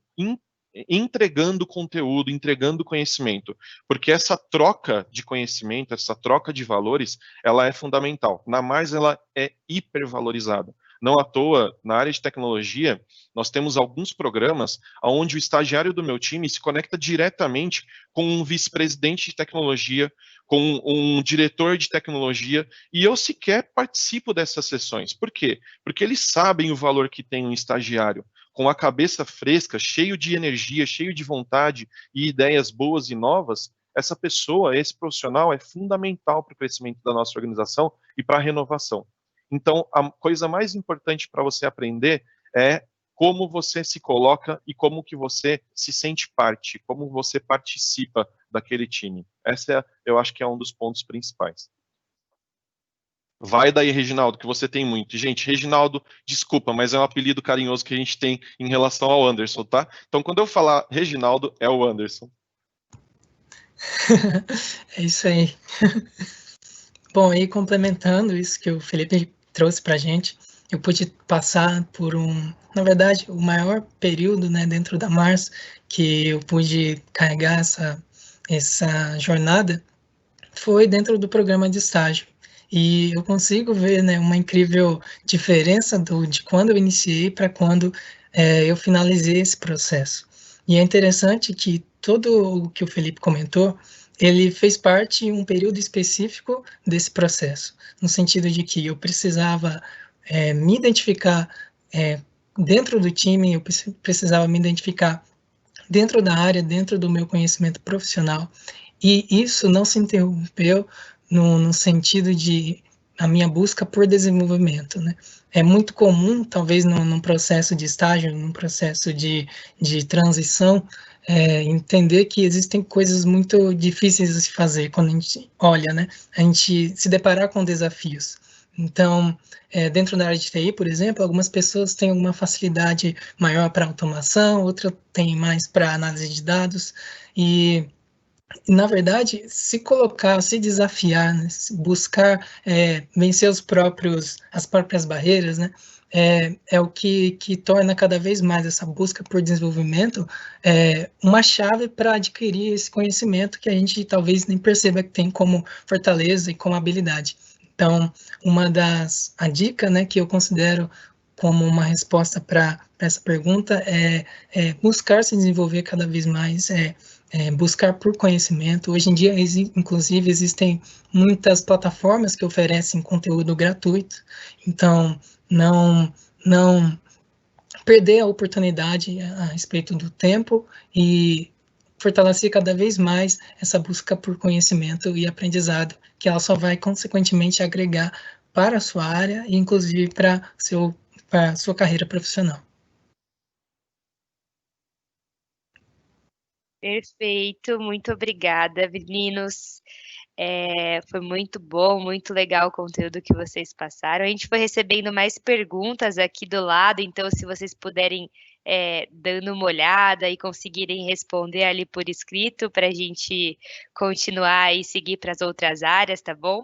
entregando conteúdo, entregando conhecimento, porque essa troca de conhecimento, essa troca de valores, ela é fundamental. Na Mars, ela é hipervalorizada. Não à toa, na área de tecnologia, nós temos alguns programas onde o estagiário do meu time se conecta diretamente com um vice-presidente de tecnologia, com um diretor de tecnologia, e eu sequer participo dessas sessões. Por quê? Porque eles sabem o valor que tem um estagiário, com a cabeça fresca, cheio de energia, cheio de vontade e ideias boas e novas. Essa pessoa, esse profissional é fundamental para o crescimento da nossa organização e para a renovação. Então, a coisa mais importante para você aprender é como você se coloca e como que você se sente parte, como você participa daquele time. Eu acho que é um dos pontos principais. Vai daí, Reginaldo, que você tem muito. Gente, Reginaldo, desculpa, mas é um apelido carinhoso que a gente tem em relação ao Anderson, tá? Então, quando eu falar Reginaldo, é o Anderson. É isso aí. Bom, e complementando isso que o Felipe trouxe para a gente, eu pude passar por na verdade, o maior período, né, dentro da Mars, que eu pude carregar essa jornada, foi dentro do programa de estágio. E eu consigo ver, né, uma incrível diferença de quando eu iniciei para quando eu finalizei esse processo. E é interessante que tudo o que o Felipe comentou, ele fez parte em um período específico desse processo, no sentido de que eu precisava me identificar dentro do time, eu precisava me identificar dentro da área, dentro do meu conhecimento profissional, e isso não se interrompeu no sentido de a minha busca por desenvolvimento, né? É muito comum, talvez num processo de estágio, num processo de transição, entender que existem coisas muito difíceis de se fazer quando a gente olha, né? A gente se deparar com desafios. Então, dentro da área de TI, por exemplo, algumas pessoas têm uma facilidade maior para automação, outras têm mais para análise de dados, e na verdade, se colocar, se desafiar, né, buscar vencer as próprias barreiras, né, é o que torna cada vez mais essa busca por desenvolvimento uma chave para adquirir esse conhecimento que a gente talvez nem perceba que tem como fortaleza e como habilidade. Então, a dica, né, que eu considero como uma resposta para essa pergunta é buscar se desenvolver cada vez mais, buscar por conhecimento. Hoje em dia, inclusive, existem muitas plataformas que oferecem conteúdo gratuito, então não perder a oportunidade a respeito do tempo e fortalecer cada vez mais essa busca por conhecimento e aprendizado, que ela só vai, consequentemente, agregar para a sua área e, inclusive, para a sua carreira profissional. Perfeito, muito obrigada, meninos. Foi muito bom, muito legal o conteúdo que vocês passaram. A gente foi recebendo mais perguntas aqui do lado, então se vocês puderem dando uma olhada e conseguirem responder ali por escrito para a gente continuar e seguir para as outras áreas, tá bom?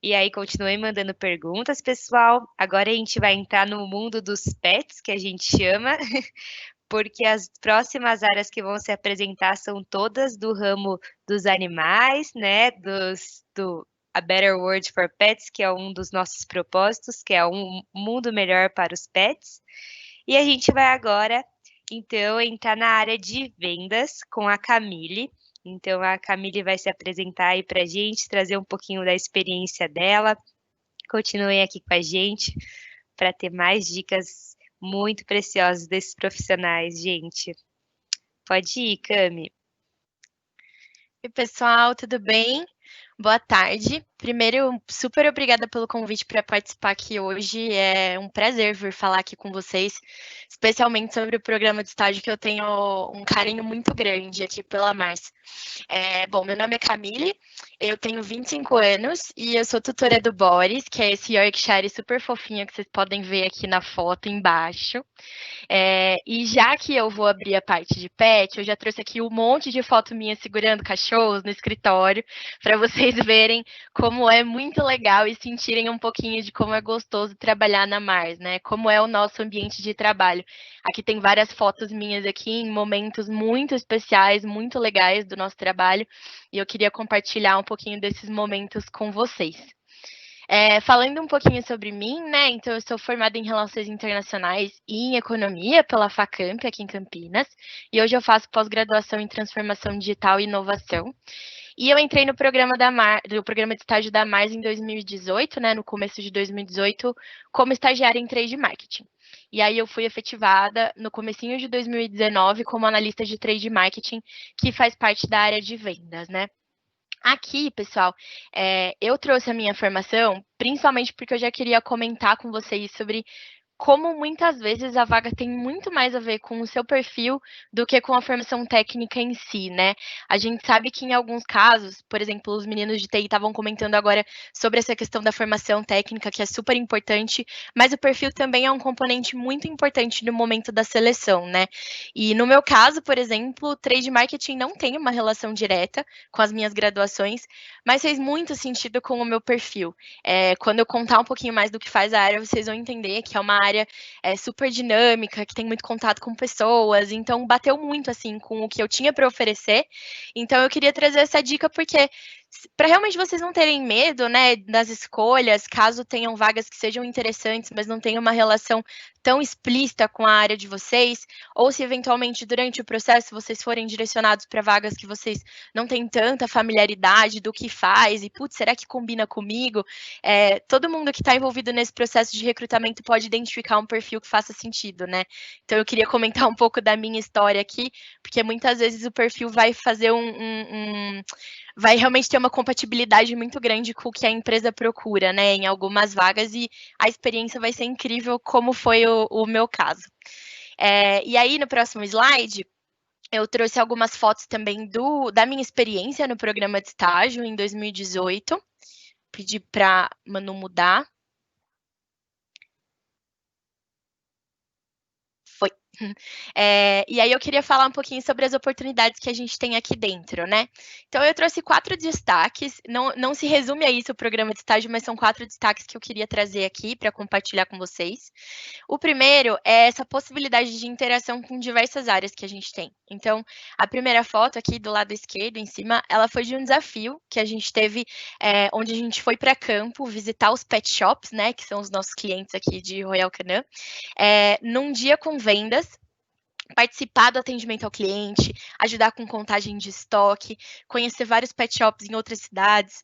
E aí continuem mandando perguntas, pessoal. Agora a gente vai entrar no mundo dos pets, que a gente chama, porque as próximas áreas que vão se apresentar são todas do ramo dos animais, né? Do A Better World for Pets, que é um dos nossos propósitos, que é um mundo melhor para os pets. E a gente vai agora, então, entrar na área de vendas com a Camille. Então, a Camille vai se apresentar aí para a gente, trazer um pouquinho da experiência dela. Continuem aqui com a gente para ter mais dicas muito preciosas desses profissionais, gente. Pode ir, Cami. Oi, pessoal, tudo bem? Boa tarde. Primeiro, super obrigada pelo convite para participar aqui hoje. É um prazer vir falar aqui com vocês, especialmente sobre o programa de estágio que eu tenho um carinho muito grande aqui pela Mars. Bom, meu nome é Camille, eu tenho 25 anos e eu sou tutora do Boris, que é esse Yorkshire super fofinho que vocês podem ver aqui na foto embaixo. E já que eu vou abrir a parte de pet, eu já trouxe aqui um monte de foto minha segurando cachorros no escritório, para vocês verem como é muito legal e sentirem um pouquinho de como é gostoso trabalhar na Mars, né? Como é o nosso ambiente de trabalho. Aqui tem várias fotos minhas aqui em momentos muito especiais, muito legais do nosso trabalho, e eu queria compartilhar um pouquinho desses momentos com vocês. Falando um pouquinho sobre mim, né? Então, eu sou formada em Relações Internacionais e em Economia pela Facamp, aqui em Campinas. E hoje eu faço pós-graduação em Transformação Digital e Inovação. E eu entrei no programa do programa de estágio da Mars em 2018, né? No começo de 2018, como estagiária em Trade Marketing. E aí eu fui efetivada no comecinho de 2019 como analista de Trade Marketing, que faz parte da área de vendas, né? Aqui, pessoal, eu trouxe a minha formação, principalmente porque eu já queria comentar com vocês sobre como muitas vezes a vaga tem muito mais a ver com o seu perfil do que com a formação técnica em si, né? A gente sabe que em alguns casos, por exemplo, os meninos de TI estavam comentando agora sobre essa questão da formação técnica, que é super importante, mas o perfil também é um componente muito importante no momento da seleção, né? E no meu caso, por exemplo, trade marketing não tem uma relação direta com as minhas graduações, mas fez muito sentido com o meu perfil. Quando eu contar um pouquinho mais do que faz a área, vocês vão entender que é uma área super dinâmica, que tem muito contato com pessoas, então bateu muito assim com o que eu tinha para oferecer. Então eu queria trazer essa dica porque para realmente vocês não terem medo, né, das escolhas, caso tenham vagas que sejam interessantes, mas não tenham uma relação tão explícita com a área de vocês, ou se eventualmente durante o processo vocês forem direcionados para vagas que vocês não têm tanta familiaridade do que faz, e putz, será que combina comigo? Todo mundo que está envolvido nesse processo de recrutamento pode identificar um perfil que faça sentido, né? Então eu queria comentar um pouco da minha história aqui, porque muitas vezes o perfil vai fazer vai realmente ter uma compatibilidade muito grande com o que a empresa procura, né, em algumas vagas, e a experiência vai ser incrível, como foi o meu caso. E aí, no próximo slide, eu trouxe algumas fotos também da minha experiência no programa de estágio em 2018. Pedi para Manu mudar. Foi. E aí eu queria falar um pouquinho sobre as oportunidades que a gente tem aqui dentro, né? Então eu trouxe 4 destaques, não se resume a isso o programa de estágio, mas são 4 destaques que eu queria trazer aqui para compartilhar com vocês. O primeiro é essa possibilidade de interação com diversas áreas que a gente tem. Então, a primeira foto aqui do lado esquerdo, em cima, ela foi de um desafio que a gente teve, onde a gente foi para campo visitar os pet shops, né, que são os nossos clientes aqui de Royal Canin, num dia com vendas, participar do atendimento ao cliente, ajudar com contagem de estoque, conhecer vários pet shops em outras cidades.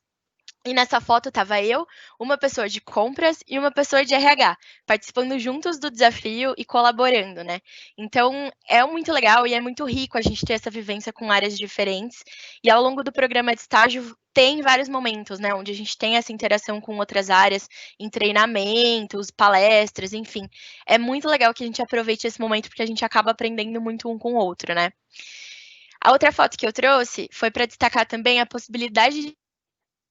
E nessa foto estava eu, uma pessoa de compras e uma pessoa de RH, participando juntos do desafio e colaborando, né? Então, é muito legal e é muito rico a gente ter essa vivência com áreas diferentes. E ao longo do programa de estágio, tem vários momentos, né? Onde a gente tem essa interação com outras áreas, em treinamentos, palestras, enfim. É muito legal que a gente aproveite esse momento, porque a gente acaba aprendendo muito um com o outro, né? A outra foto que eu trouxe foi para destacar também a possibilidade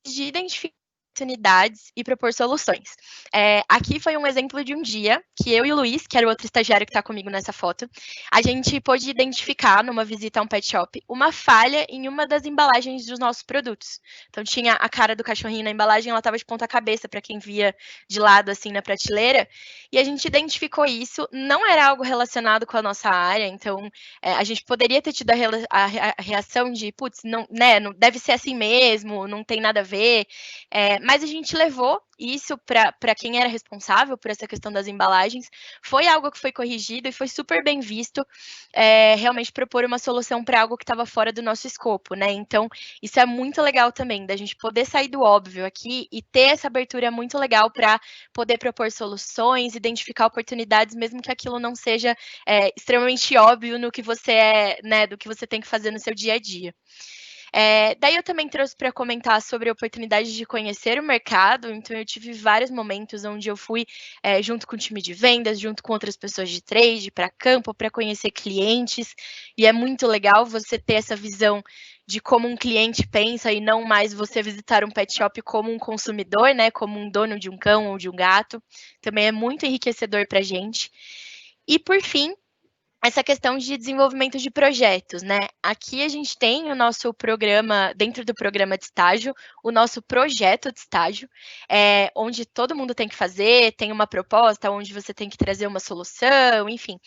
de identificar oportunidades e propor soluções. Aqui foi um exemplo de um dia que eu e o Luiz, que era o outro estagiário que está comigo nessa foto, a gente pôde identificar numa visita a um pet shop uma falha em uma das embalagens dos nossos produtos. Então tinha a cara do cachorrinho na embalagem, ela estava de ponta cabeça para quem via de lado assim na prateleira, e a gente identificou isso, não era algo relacionado com a nossa área, então a gente poderia ter tido a reação de, putz, não, né, não deve ser assim mesmo, não tem nada a ver, mas a gente levou isso para quem era responsável por essa questão das embalagens, foi algo que foi corrigido e foi super bem visto, realmente propor uma solução para algo que estava fora do nosso escopo, né? Então, isso é muito legal também, da gente poder sair do óbvio aqui e ter essa abertura muito legal para poder propor soluções, identificar oportunidades, mesmo que aquilo não seja extremamente óbvio no que você né, do que você tem que fazer no seu dia a dia. Daí eu também trouxe para comentar sobre a oportunidade de conhecer o mercado, então eu tive vários momentos onde eu fui junto com o time de vendas, junto com outras pessoas de trade, para campo, para conhecer clientes, e é muito legal você ter essa visão de como um cliente pensa e não mais você visitar um pet shop como um consumidor, né, como um dono de um cão ou de um gato, também é muito enriquecedor para a gente. E por fim, essa questão de desenvolvimento de projetos, né? Aqui a gente tem o nosso programa, dentro do programa de estágio, o nosso projeto de estágio, onde todo mundo tem que fazer, tem uma proposta, onde você tem que trazer uma solução, enfim.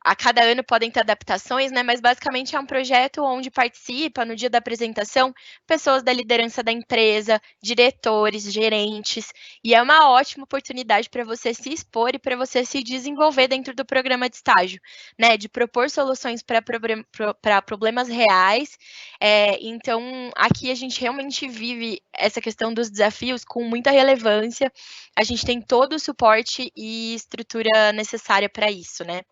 A cada ano podem ter adaptações, né? Mas basicamente é um projeto onde participa, no dia da apresentação, pessoas da liderança da empresa, diretores, gerentes, e é uma ótima oportunidade para você se expor e para você se desenvolver dentro do programa de estágio, né? De propor soluções para problemas reais. Então, aqui a gente realmente vive essa questão dos desafios com muita relevância. A gente tem todo o suporte e estrutura necessária para isso, né?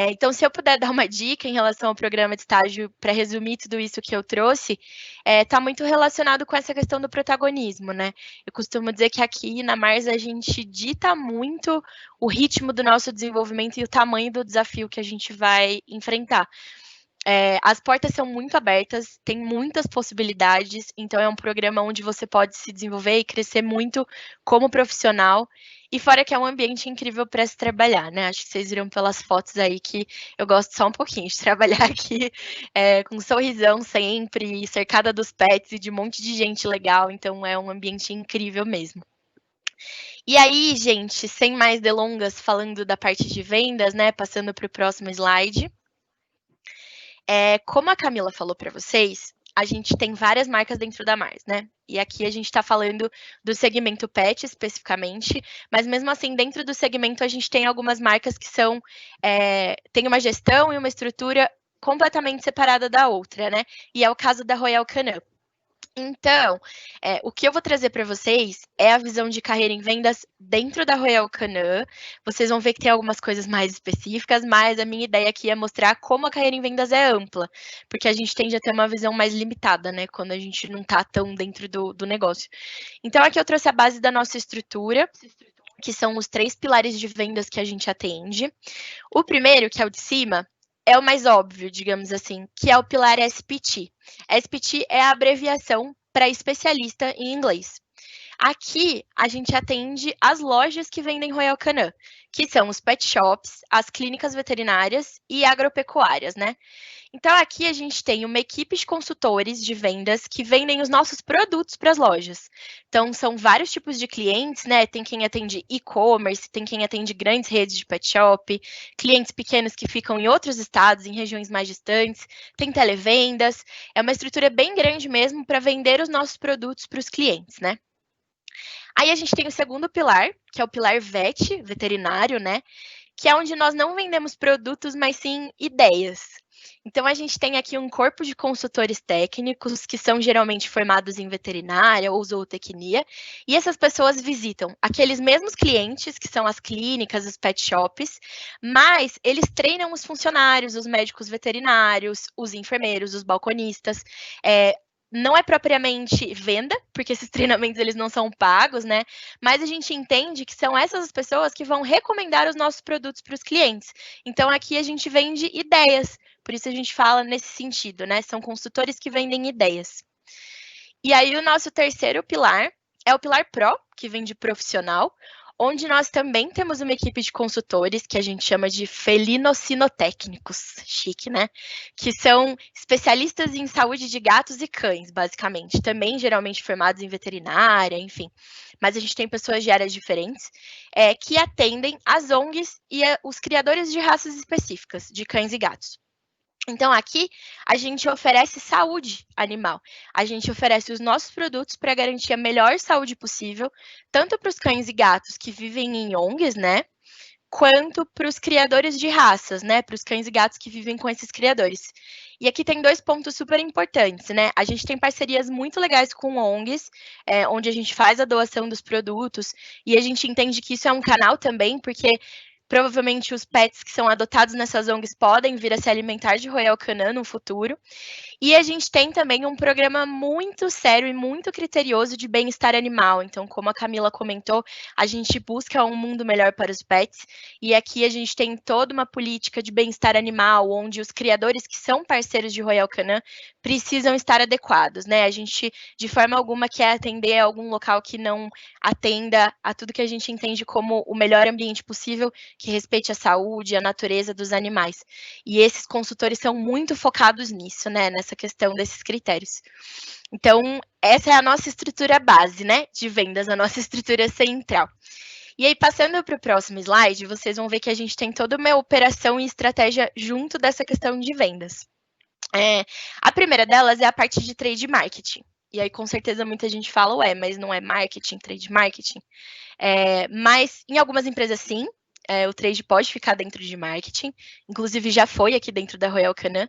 Então, se eu puder dar uma dica em relação ao programa de estágio, para resumir tudo isso que eu trouxe, está muito relacionado com essa questão do protagonismo, né? Eu costumo dizer que aqui na Mars a gente dita muito o ritmo do nosso desenvolvimento e o tamanho do desafio que a gente vai enfrentar. As portas são muito abertas, tem muitas possibilidades, então é um programa onde você pode se desenvolver e crescer muito como profissional, e fora que é um ambiente incrível para se trabalhar, né? Acho que vocês viram pelas fotos aí que eu gosto só um pouquinho de trabalhar aqui, com um sorrisão sempre, cercada dos pets e de um monte de gente legal, então é um ambiente incrível mesmo. E aí, gente, sem mais delongas, falando da parte de vendas, né? Passando para o próximo slide. Como a Camila falou para vocês, a gente tem várias marcas dentro da Mars, né? E aqui a gente está falando do segmento pet especificamente, mas mesmo assim, dentro do segmento, a gente tem algumas marcas que são tem uma gestão e uma estrutura completamente separada da outra, né? E é o caso da Royal Canin. Então, o que eu vou trazer para vocês é a visão de carreira em vendas dentro da Royal Canin. Vocês vão ver que tem algumas coisas mais específicas, mas a minha ideia aqui é mostrar como a carreira em vendas é ampla, porque a gente tende a ter uma visão mais limitada, né, quando a gente não está tão dentro do negócio. Então, aqui eu trouxe a base da nossa estrutura, que são os 3 pilares de vendas que a gente atende. O primeiro, que é o de cima, é o mais óbvio, digamos assim, que é o pilar SPT. SPT é a abreviação para especialista em inglês. Aqui, a gente atende as lojas que vendem Royal Canin, que são os pet shops, as clínicas veterinárias e agropecuárias, né? Então, aqui a gente tem uma equipe de consultores de vendas que vendem os nossos produtos para as lojas. Então, são vários tipos de clientes, né? Tem quem atende e-commerce, tem quem atende grandes redes de pet shop, clientes pequenos que ficam em outros estados, em regiões mais distantes, tem televendas. É uma estrutura bem grande mesmo para vender os nossos produtos para os clientes, né? Aí a gente tem o segundo pilar, que é o pilar VET, veterinário, né? Que é onde nós não vendemos produtos, mas sim ideias. Então, a gente tem aqui um corpo de consultores técnicos, que são geralmente formados em veterinária ou zootecnia, e essas pessoas visitam aqueles mesmos clientes, que são as clínicas, os pet shops, mas eles treinam os funcionários, os médicos veterinários, os enfermeiros, os balconistas, não é propriamente venda, porque esses treinamentos eles não são pagos, né? Mas a gente entende que são essas pessoas que vão recomendar os nossos produtos para os clientes. Então, aqui a gente vende ideias, por isso a gente fala nesse sentido, né? São consultores que vendem ideias. E aí o nosso terceiro pilar é o pilar Pro, que vem de profissional, onde nós também temos uma equipe de consultores que a gente chama de felinocinotécnicos, chique, né? Que são especialistas em saúde de gatos e cães, basicamente. Também geralmente formados em veterinária, enfim. Mas a gente tem pessoas de áreas diferentes que atendem as ONGs e os criadores de raças específicas, de cães e gatos. Então, aqui, a gente oferece saúde animal. A gente oferece os nossos produtos para garantir a melhor saúde possível, tanto para os cães e gatos que vivem em ONGs, né? Quanto para os criadores de raças, né? Para os cães e gatos que vivem com esses criadores. E aqui tem 2 pontos super importantes, né? A gente tem parcerias muito legais com ONGs, onde a gente faz a doação dos produtos, e a gente entende que isso é um canal também, porque provavelmente os pets que são adotados nessas ONGs podem vir a se alimentar de Royal Canin no futuro. E a gente tem também um programa muito sério e muito criterioso de bem-estar animal. Então, como a Camila comentou, a gente busca um mundo melhor para os pets. E aqui a gente tem toda uma política de bem-estar animal, onde os criadores que são parceiros de Royal Canin precisam estar adequados, né? A gente, de forma alguma, quer atender a algum local que não atenda a tudo que a gente entende como o melhor ambiente possível, que respeite a saúde, a natureza dos animais. E esses consultores são muito focados nisso, né? Nessa questão desses critérios. Então, essa é a nossa estrutura base, né? De vendas, a nossa estrutura central. E aí, passando para o próximo slide, vocês vão ver que a gente tem toda uma operação e estratégia junto dessa questão de vendas. A primeira delas é a parte de trade marketing. E aí, com certeza, muita gente fala, mas não é marketing, trade marketing. Mas, em algumas empresas, sim. O trade pode ficar dentro de marketing, inclusive já foi aqui dentro da Royal Canin,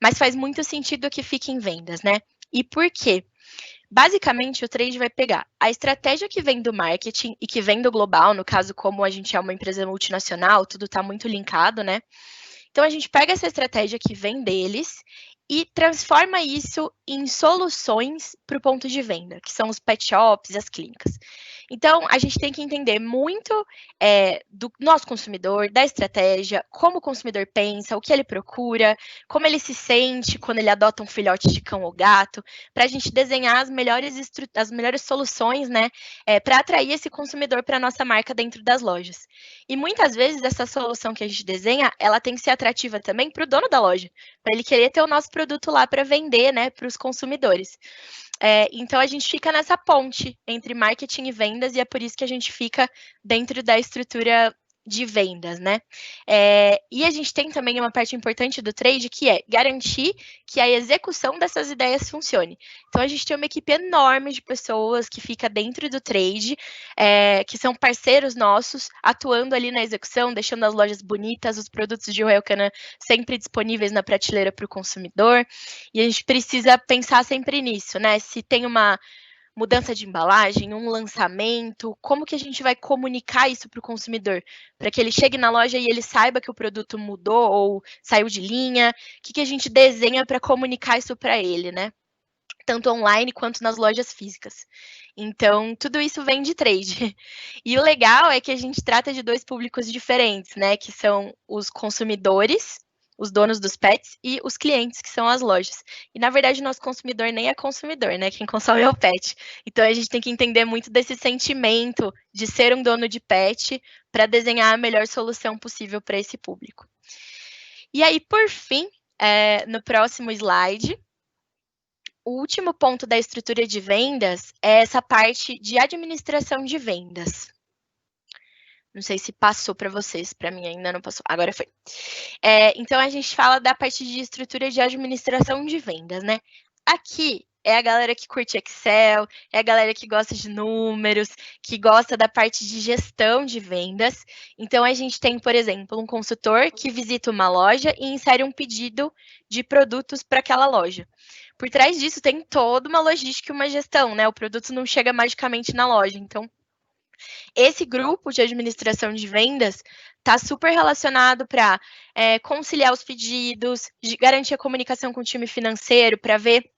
mas faz muito sentido que fique em vendas, né? E por quê? Basicamente, o trade vai pegar a estratégia que vem do marketing e que vem do global, no caso, como a gente é uma empresa multinacional, tudo está muito linkado, né? Então, a gente pega essa estratégia que vem deles e transforma isso em soluções para o ponto de venda, que são os pet shops e as clínicas. Então, a gente tem que entender muito do nosso consumidor, da estratégia, como o consumidor pensa, o que ele procura, como ele se sente quando ele adota um filhote de cão ou gato, para a gente desenhar as melhores soluções, né, para atrair esse consumidor para a nossa marca dentro das lojas. E muitas vezes essa solução que a gente desenha, ela tem que ser atrativa também para o dono da loja, para ele querer ter o nosso produto lá para vender, né, para os consumidores. Então, a gente fica nessa ponte entre marketing e vendas, e é por isso que a gente fica dentro da estrutura de vendas, né? E a gente tem também uma parte importante do trade, que é garantir que a execução dessas ideias funcione. Então, a gente tem uma equipe enorme de pessoas que fica dentro do trade, que são parceiros nossos, atuando ali na execução, deixando as lojas bonitas, os produtos de Royal Canin sempre disponíveis na prateleira para o consumidor. E a gente precisa pensar sempre nisso, né? Se tem uma mudança de embalagem, um lançamento, como que a gente vai comunicar isso para o consumidor? Para que ele chegue na loja e ele saiba que o produto mudou ou saiu de linha, o que a gente desenha para comunicar isso para ele, né? Tanto online quanto nas lojas físicas. Então, tudo isso vem de trade. E o legal é que a gente trata de 2 públicos diferentes, né? Que são os consumidores, os donos dos pets, e os clientes, que são as lojas. E, na verdade, o nosso consumidor nem é consumidor, né? Quem consome é o pet. Então, a gente tem que entender muito desse sentimento de ser um dono de pet para desenhar a melhor solução possível para esse público. E aí, por fim, no próximo slide, o último ponto da estrutura de vendas é essa parte de administração de vendas. Não sei se passou para vocês, para mim ainda não passou, agora foi. Então, a gente fala da parte de estrutura de administração de vendas, né? Aqui é a galera que curte Excel, é a galera que gosta de números, que gosta da parte de gestão de vendas. Então, a gente tem, por exemplo, um consultor que visita uma loja e insere um pedido de produtos para aquela loja. Por trás disso, tem toda uma logística e uma gestão, né? O produto não chega magicamente na loja. Então, esse grupo de administração de vendas está super relacionado para conciliar os pedidos, garantir a comunicação com o time financeiro, para ver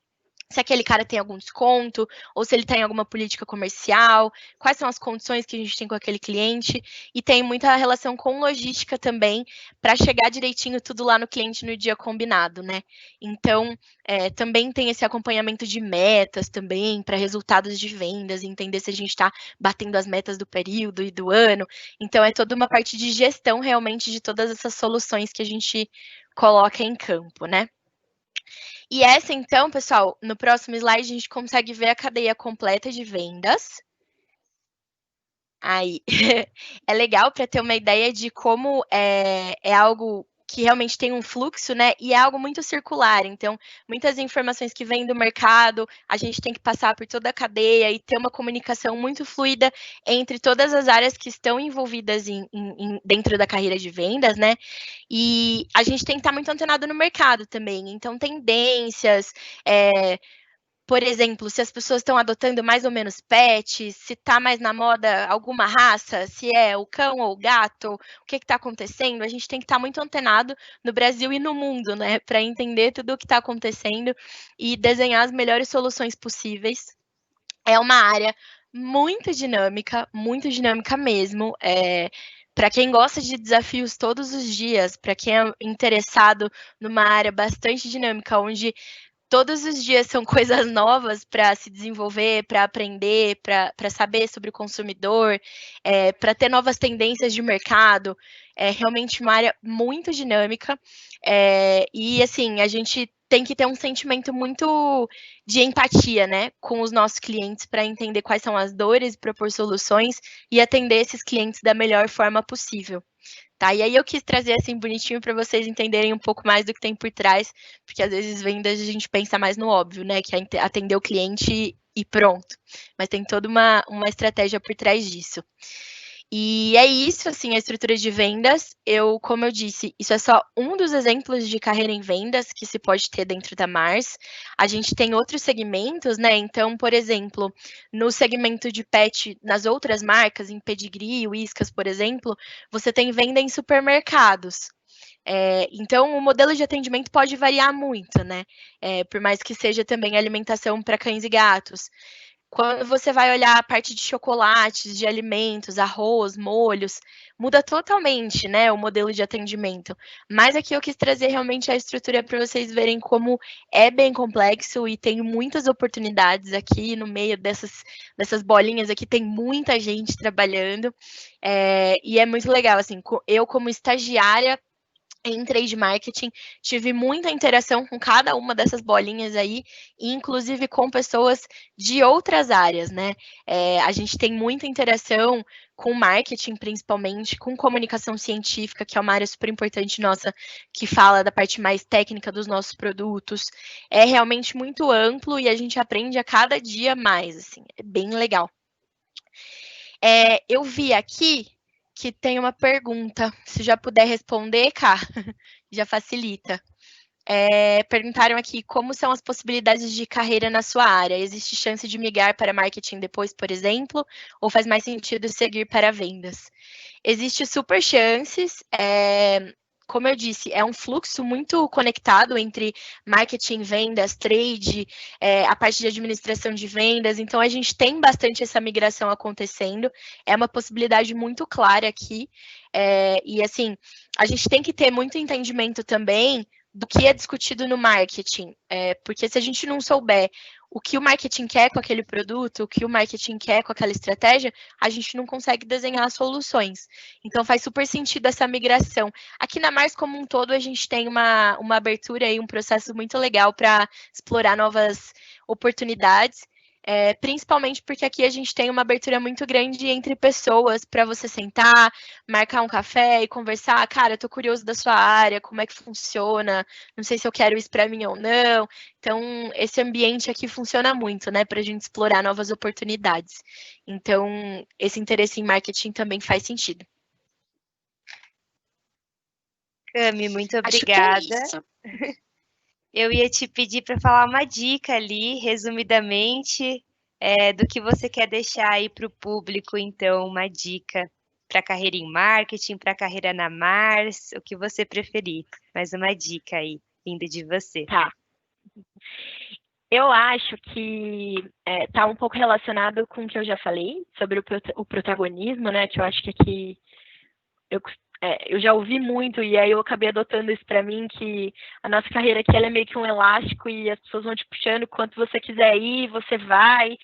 se aquele cara tem algum desconto, ou se ele tem alguma política comercial, quais são as condições que a gente tem com aquele cliente, e tem muita relação com logística também, para chegar direitinho tudo lá no cliente no dia combinado, né? Então, também tem esse acompanhamento de metas também, para resultados de vendas, entender se a gente está batendo as metas do período e do ano. Então, é toda uma parte de gestão, realmente, de todas essas soluções que a gente coloca em campo, né? E essa, então, pessoal, no próximo slide a gente consegue ver a cadeia completa de vendas. Aí, é legal para ter uma ideia de como é algo que realmente tem um fluxo, né? E é algo muito circular. Então, muitas informações que vêm do mercado, a gente tem que passar por toda a cadeia e ter uma comunicação muito fluida entre todas as áreas que estão envolvidas dentro da carreira de vendas, né? E a gente tem que estar muito antenado no mercado também. Então, tendências, por exemplo, se as pessoas estão adotando mais ou menos pet, se está mais na moda alguma raça, se é o cão ou o gato, o que está acontecendo, a gente tem que estar muito antenado no Brasil e no mundo, né, para entender tudo o que está acontecendo e desenhar as melhores soluções possíveis. É uma área muito dinâmica mesmo. Para quem gosta de desafios todos os dias, para quem é interessado numa área bastante dinâmica, onde todos os dias são coisas novas para se desenvolver, para aprender, para saber sobre o consumidor, para ter novas tendências de mercado. É realmente uma área muito dinâmica. E, assim, a gente tem que ter um sentimento muito de empatia, né, com os nossos clientes para entender quais são as dores, propor soluções e atender esses clientes da melhor forma possível. Tá? E aí eu quis trazer assim bonitinho para vocês entenderem um pouco mais do que tem por trás, porque às vezes vendas a gente pensa mais no óbvio, né? Que é atender o cliente e pronto. Mas tem toda uma estratégia por trás disso. E é isso, assim, a estrutura de vendas. Como eu disse, isso é só um dos exemplos de carreira em vendas que se pode ter dentro da Mars. A gente tem outros segmentos, né? Então, por exemplo, no segmento de pet, nas outras marcas, em Pedigree, Whiskas, por exemplo, você tem venda em supermercados. Então, o modelo de atendimento pode variar muito, né? Por mais que seja também alimentação para cães e gatos. Quando você vai olhar a parte de chocolates, de alimentos, arroz, molhos, muda totalmente, né, o modelo de atendimento. Mas aqui eu quis trazer realmente a estrutura para vocês verem como é bem complexo e tem muitas oportunidades aqui no meio dessas bolinhas aqui, tem muita gente trabalhando. E é muito legal, assim, eu como estagiária em trade marketing, tive muita interação com cada uma dessas bolinhas aí, inclusive com pessoas de outras áreas, né? A gente tem muita interação com marketing, principalmente, com comunicação científica, que é uma área super importante nossa, que fala da parte mais técnica dos nossos produtos. É realmente muito amplo e a gente aprende a cada dia mais, assim, é bem legal. Eu vi aqui que tem uma pergunta. Se já puder responder, Cá, já facilita. Perguntaram aqui como são as possibilidades de carreira na sua área. Existe chance de migrar para marketing depois, por exemplo, ou faz mais sentido seguir para vendas? Existe super chances. Como eu disse, é um fluxo muito conectado entre marketing, vendas, trade, a parte de administração de vendas. Então, a gente tem bastante essa migração acontecendo. É uma possibilidade muito clara aqui. E, assim, a gente tem que ter muito entendimento também do que é discutido no marketing. Porque se a gente não souber o que o marketing quer com aquele produto, o que o marketing quer com aquela estratégia, a gente não consegue desenhar soluções. Então, faz super sentido essa migração. Aqui na Mars, como um todo, a gente tem uma abertura e um processo muito legal para explorar novas oportunidades. Principalmente porque aqui a gente tem uma abertura muito grande entre pessoas para você sentar, marcar um café e conversar. Cara, eu tô curioso da sua área, como é que funciona, não sei se eu quero isso para mim ou não. Então, esse ambiente aqui funciona muito, né, para a gente explorar novas oportunidades. Então, esse interesse em marketing também faz sentido. Cami, muito obrigada. Acho que é isso. Eu ia te pedir para falar uma dica ali, resumidamente, do que você quer deixar aí para o público, então, uma dica para carreira em marketing, para carreira na Mars, o que você preferir. Mais uma dica aí, vinda de você. Tá. Eu acho que está um pouco relacionado com o que eu já falei sobre o protagonismo, né? Que eu acho que aqui eu já ouvi muito e aí eu acabei adotando isso para mim, que a nossa carreira aqui ela é meio que um elástico e as pessoas vão te puxando quanto você quiser ir, você vai,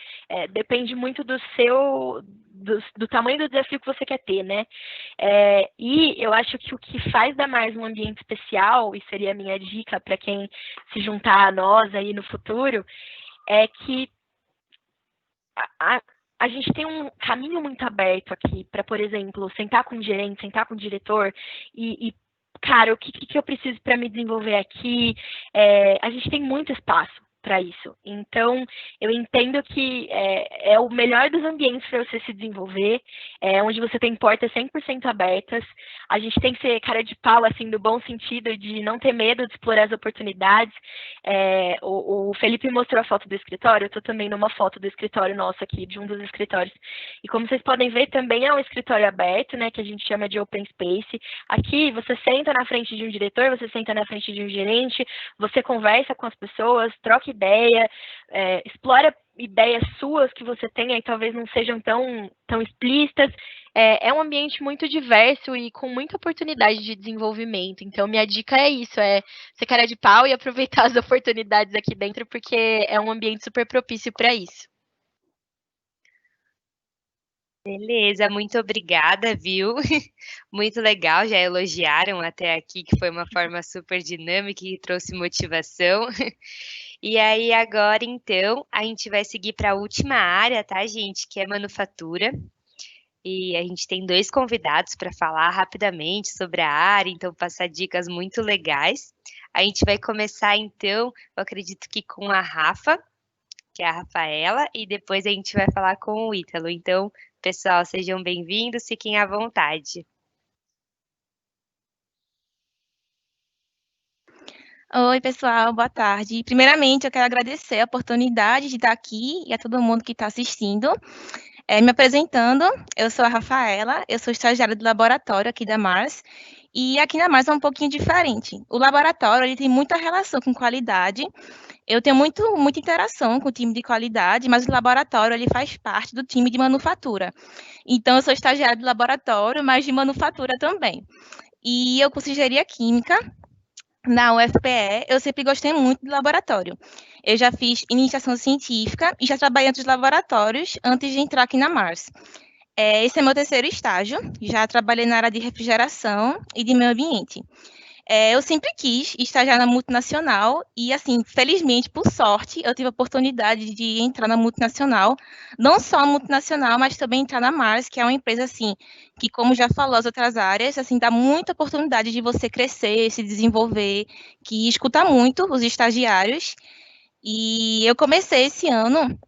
depende muito do tamanho do desafio que você quer ter, né? E eu acho que o que faz da Mars um ambiente especial, e seria a minha dica para quem se juntar a nós aí no futuro, é que a gente tem um caminho muito aberto aqui para, por exemplo, sentar com o gerente, sentar com o diretor cara, o que eu preciso para me desenvolver aqui? A gente tem muito espaço para isso. Então, eu entendo que é o melhor dos ambientes para você se desenvolver, onde você tem portas 100% abertas. A gente tem que ser cara de pau, assim, no bom sentido, de não ter medo de explorar as oportunidades. O Felipe mostrou a foto do escritório, eu estou também numa foto do escritório nosso aqui, de um dos escritórios. E como vocês podem ver, também é um escritório aberto, né, que a gente chama de Open Space. Aqui, você senta na frente de um diretor, você senta na frente de um gerente, você conversa com as pessoas, troca ideia, explora ideias suas que você tenha e talvez não sejam tão explícitas. É um ambiente muito diverso e com muita oportunidade de desenvolvimento. Então, minha dica é isso, ser cara de pau e aproveitar as oportunidades aqui dentro, porque é um ambiente super propício para isso. Beleza, muito obrigada, viu? Muito legal, já elogiaram até aqui, que foi uma forma super dinâmica e trouxe motivação. E aí, agora, então, a gente vai seguir para a última área, tá, gente? Que é manufatura. E a gente tem 2 convidados para falar rapidamente sobre a área, então passar dicas muito legais. A gente vai começar, então, eu acredito que com a Rafa, que é a Rafaela, e depois a gente vai falar com o Ítalo. Então, pessoal, sejam bem-vindos, fiquem à vontade. Oi, pessoal, boa tarde. Primeiramente, eu quero agradecer a oportunidade de estar aqui e a todo mundo que está assistindo. Me apresentando, eu sou a Rafaela, eu sou estagiária do laboratório aqui da Mars, e aqui na Mars é um pouquinho diferente. O laboratório ele tem muita relação com qualidade, eu tenho muita interação com o time de qualidade, mas o laboratório ele faz parte do time de manufatura. Então, eu sou estagiária do laboratório, mas de manufatura também. E eu curso engenharia química na UFPE, eu sempre gostei muito do laboratório. Eu já fiz iniciação científica e já trabalhei em outros laboratórios antes de entrar aqui na Mars. Esse é meu 3º estágio, já trabalhei na área de refrigeração e de meio ambiente. Eu sempre quis estagiar na multinacional e, assim, felizmente, por sorte, eu tive a oportunidade de entrar na multinacional, não só a multinacional, mas também entrar na Mars, que é uma empresa, assim, que, como já falou as outras áreas, assim, dá muita oportunidade de você crescer, se desenvolver, que escuta muito os estagiários. E eu comecei esse ano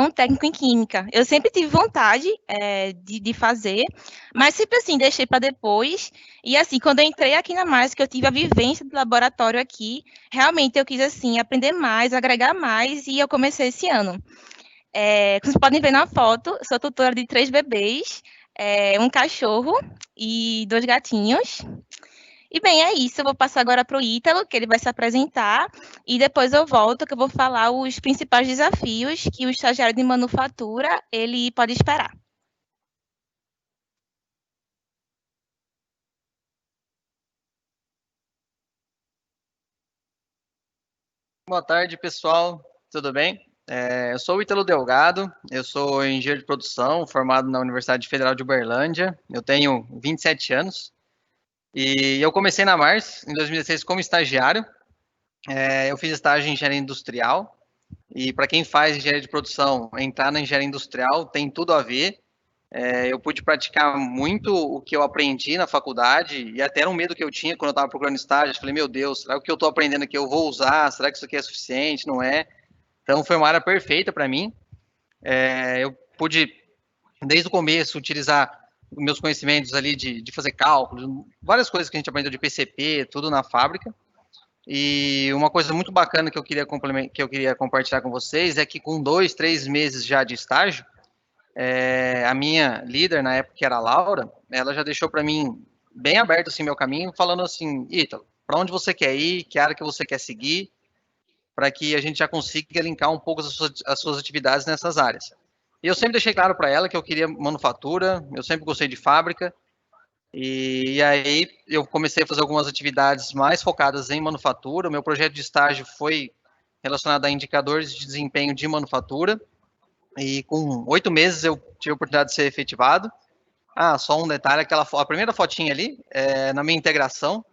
um técnico em química. Eu sempre tive vontade de fazer, mas sempre assim, deixei para depois. E assim, quando eu entrei aqui na Mars, que eu tive a vivência do laboratório aqui, realmente eu quis assim, aprender mais, agregar mais, e eu comecei esse ano. Como vocês podem ver na foto, sou tutora de 3 bebês, um cachorro e 2 gatinhos. E bem, é isso. Eu vou passar agora para o Ítalo, que ele vai se apresentar, e depois eu volto, que eu vou falar os principais desafios que o estagiário de manufatura ele pode esperar. Boa tarde, pessoal. Tudo bem? Eu sou o Ítalo Delgado, eu sou engenheiro de produção, formado na Universidade Federal de Uberlândia. Eu tenho 27 anos. E eu comecei na Mars em 2016 como estagiário. Eu fiz estágio em engenharia industrial. E para quem faz engenharia de produção, entrar na engenharia industrial tem tudo a ver. Eu pude praticar muito o que eu aprendi na faculdade, e até era um medo que eu tinha quando eu estava procurando estágio. Eu falei, meu Deus, será que o que eu estou aprendendo aqui eu vou usar? Será que isso aqui é suficiente? Não é? Então foi uma área perfeita para mim. Eu pude, desde o começo, utilizar os meus conhecimentos ali de fazer cálculos, várias coisas que a gente aprendeu de PCP, tudo na fábrica. E uma coisa muito bacana que eu queria compartilhar com vocês é que com 2, 3 meses já de estágio, a minha líder na época, que era a Laura, ela já deixou para mim bem aberto assim meu caminho, falando assim, Ítalo, para onde você quer ir, que área que você quer seguir, para que a gente já consiga linkar um pouco as suas atividades nessas áreas. E eu sempre deixei claro para ela que eu queria manufatura, eu sempre gostei de fábrica, e aí eu comecei a fazer algumas atividades mais focadas em manufatura. O meu projeto de estágio foi relacionado a indicadores de desempenho de manufatura, e com 8 meses eu tive a oportunidade de ser efetivado. Só um detalhe, a primeira fotinha ali é na minha integração.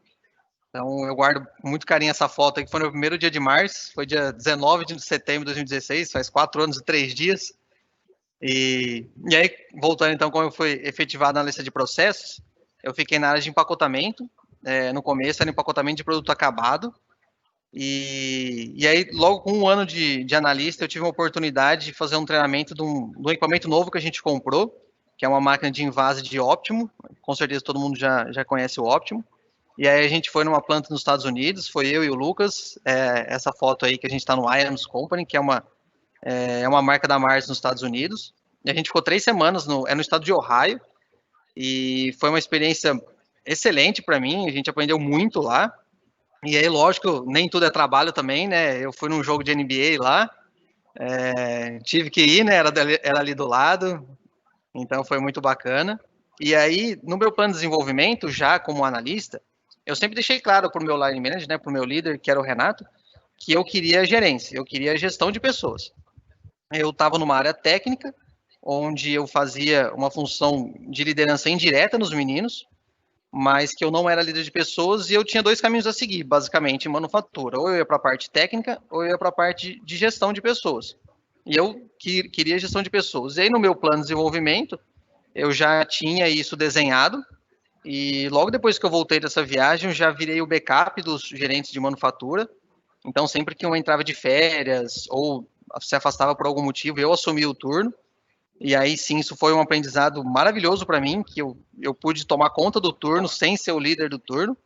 Então, eu guardo com muito carinho essa foto aí, que foi no primeiro dia de março, foi dia 19 de setembro de 2016, faz 4 anos e 3 dias. E aí, voltando então, como eu fui efetivado na lista de processos, eu fiquei na área de empacotamento. No começo era empacotamento de produto acabado. E aí, logo com 1 ano de analista, eu tive uma oportunidade de fazer um treinamento de um equipamento novo que a gente comprou, que é uma máquina de envase de Optimo. Com certeza todo mundo já conhece o Optimo. E aí a gente foi numa planta nos Estados Unidos, foi eu e o Lucas. Essa foto aí que a gente está no Irons Company, que é uma marca da Mars nos Estados Unidos. E a gente ficou 3 semanas no estado de Ohio, e foi uma experiência excelente para mim. A gente aprendeu muito lá. E aí, lógico, nem tudo é trabalho também, né? Eu fui num jogo de NBA lá, tive que ir, né? Era ali do lado, então foi muito bacana. E aí, no meu plano de desenvolvimento, já como analista, eu sempre deixei claro para o meu line manager, né? Para o meu líder, que era o Renato, que eu queria gerência, eu queria gestão de pessoas. Eu estava numa área técnica, onde eu fazia uma função de liderança indireta nos meninos, mas que eu não era líder de pessoas, e eu tinha 2 caminhos a seguir, basicamente, em manufatura. Ou eu ia para a parte técnica, ou eu ia para a parte de gestão de pessoas. E eu queria gestão de pessoas. E aí, no meu plano de desenvolvimento, eu já tinha isso desenhado, e logo depois que eu voltei dessa viagem, eu já virei o backup dos gerentes de manufatura. Então, sempre que eu entrava de férias, ou se afastava por algum motivo, eu assumia o turno. E aí sim, isso foi um aprendizado maravilhoso para mim, que eu pude tomar conta do turno sem ser o líder do turno.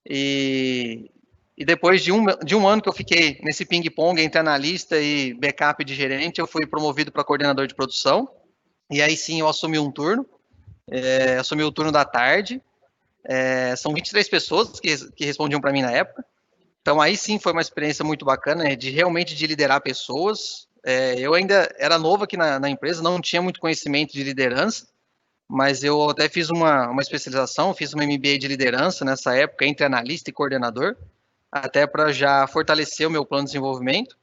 E depois de um ano que eu fiquei nesse ping-pong entre analista e backup de gerente, eu fui promovido para coordenador de produção. E aí sim, eu assumi um turno, assumi o turno da tarde. São 23 pessoas que respondiam para mim na época. Então aí sim foi uma experiência muito bacana, né, de realmente de liderar pessoas. Eu ainda era novo aqui na empresa, não tinha muito conhecimento de liderança, mas eu até fiz uma especialização, fiz uma MBA de liderança nessa época, entre analista e coordenador, até para já fortalecer o meu plano de desenvolvimento.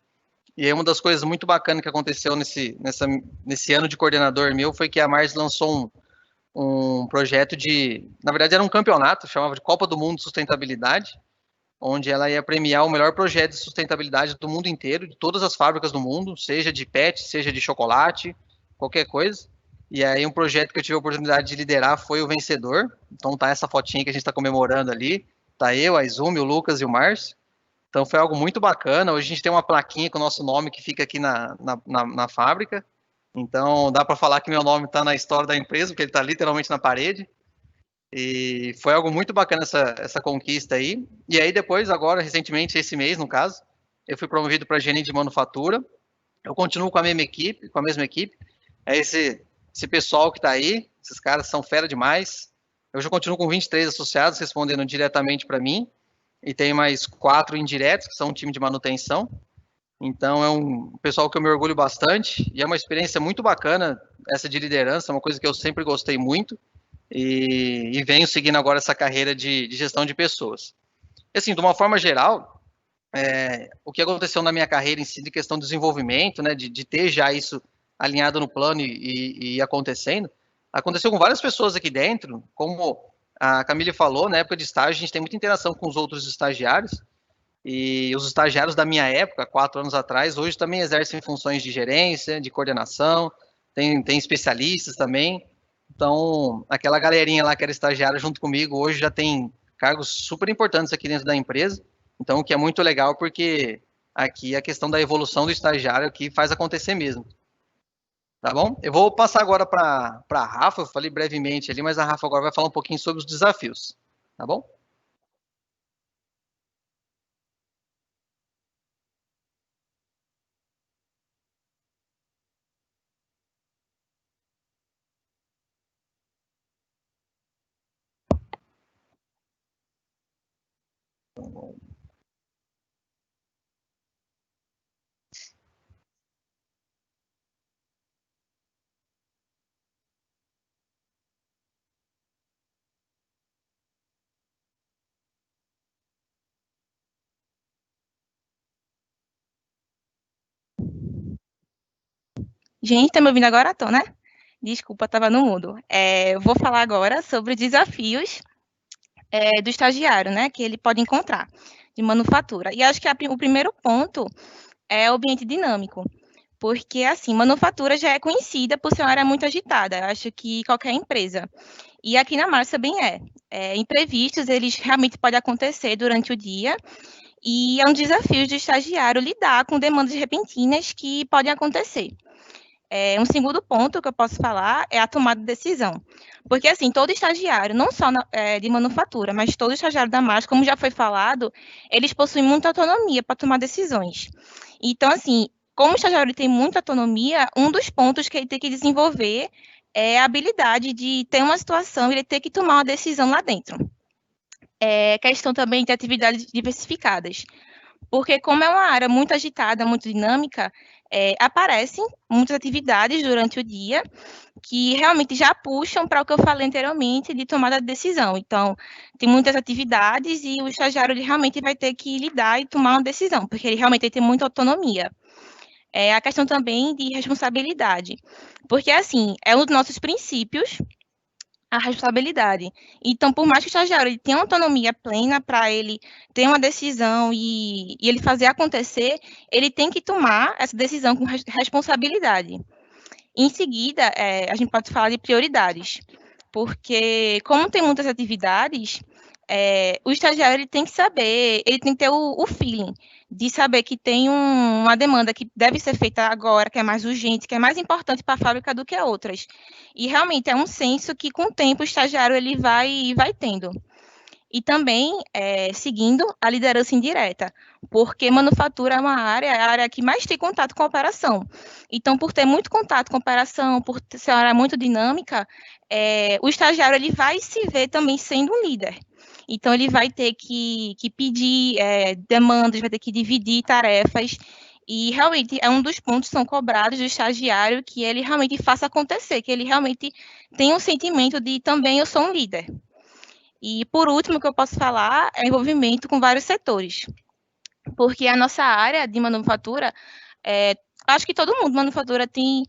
E aí uma das coisas muito bacanas que aconteceu nesse ano de coordenador meu foi que a Mars lançou um projeto na verdade era um campeonato, chamava de Copa do Mundo de Sustentabilidade, onde ela ia premiar o melhor projeto de sustentabilidade do mundo inteiro, de todas as fábricas do mundo, seja de PET, seja de chocolate, qualquer coisa. E aí um projeto que eu tive a oportunidade de liderar foi o vencedor. Então tá essa fotinha que a gente está comemorando ali. Tá eu, a Izumi, o Lucas e o Márcio. Então foi algo muito bacana. Hoje a gente tem uma plaquinha com o nosso nome que fica aqui na fábrica. Então dá para falar que meu nome está na história da empresa, porque ele está literalmente na parede. E foi algo muito bacana essa conquista aí. E aí depois, agora, recentemente, esse mês, no caso, eu fui promovido para gerente de manufatura. Eu continuo com a mesma equipe. É esse pessoal que está aí, esses caras são fera demais. Eu já continuo com 23 associados respondendo diretamente para mim. E tem mais 4 indiretos, que são um time de manutenção. Então é um pessoal que eu me orgulho bastante. E é uma experiência muito bacana essa de liderança, uma coisa que eu sempre gostei muito. E venho seguindo agora essa carreira de gestão de pessoas. E, assim, de uma forma geral, o que aconteceu na minha carreira em si, de questão de desenvolvimento, né, de ter já isso alinhado no plano e acontecendo, aconteceu com várias pessoas aqui dentro, como a Camille falou, na época de estágio, a gente tem muita interação com os outros estagiários, e os estagiários da minha época, 4 anos atrás, hoje também exercem funções de gerência, de coordenação, tem especialistas também. Então, aquela galerinha lá que era estagiária junto comigo, hoje já tem cargos super importantes aqui dentro da empresa. Então, o que é muito legal, porque aqui a questão da evolução do estagiário aqui faz acontecer mesmo. Tá bom? Eu vou passar agora para a Rafa, eu falei brevemente ali, mas a Rafa agora vai falar um pouquinho sobre os desafios. Tá bom? Gente, tá me ouvindo agora? Tô, né? Desculpa, estava no mudo. Eu vou falar agora sobre os desafios do estagiário, né? Que ele pode encontrar de manufatura. E acho que o primeiro ponto é o ambiente dinâmico. Porque, assim, manufatura já é conhecida por ser uma área muito agitada. Eu acho que qualquer empresa. E aqui na Mars também imprevistos, eles realmente podem acontecer durante o dia. E é um desafio do estagiário lidar com demandas repentinas que podem acontecer. Um segundo ponto que eu posso falar é a tomada de decisão. Porque, assim, todo estagiário, não só de manufatura, mas todo estagiário da Mars, como já foi falado, eles possuem muita autonomia para tomar decisões. Então, assim, como o estagiário tem muita autonomia, um dos pontos que ele tem que desenvolver é a habilidade de ter uma situação e ele ter que tomar uma decisão lá dentro. Questão também de atividades diversificadas. Porque como é uma área muito agitada, muito dinâmica, aparecem muitas atividades durante o dia que realmente já puxam para o que eu falei anteriormente de tomada de decisão. Então, tem muitas atividades e o estagiário ele realmente vai ter que lidar e tomar uma decisão, porque ele realmente tem muita autonomia. A questão também de responsabilidade, porque, assim, é um dos nossos princípios, a responsabilidade. Então, por mais que o estagiário ele tenha autonomia plena para ele ter uma decisão e ele fazer acontecer, ele tem que tomar essa decisão com responsabilidade. Em seguida, a gente pode falar de prioridades, porque como tem muitas atividades, o estagiário ele tem que saber, ele tem que ter o feeling de saber que tem uma demanda que deve ser feita agora, que é mais urgente, que é mais importante para a fábrica do que outras. E realmente é um senso que, com o tempo, o estagiário ele vai tendo. E também, seguindo a liderança indireta, porque manufatura é a área que mais tem contato com a operação. Então, por ter muito contato com a operação, por ser uma área muito dinâmica, o estagiário ele vai se ver também sendo um líder. Então, ele vai ter que pedir demandas, vai ter que dividir tarefas, e realmente é um dos pontos que são cobrados do estagiário, que ele realmente faça acontecer, que ele realmente tenha um sentimento de também eu sou um líder. E, por último, o que eu posso falar é envolvimento com vários setores, porque a nossa área de manufatura, acho que todo mundo, manufatura, tem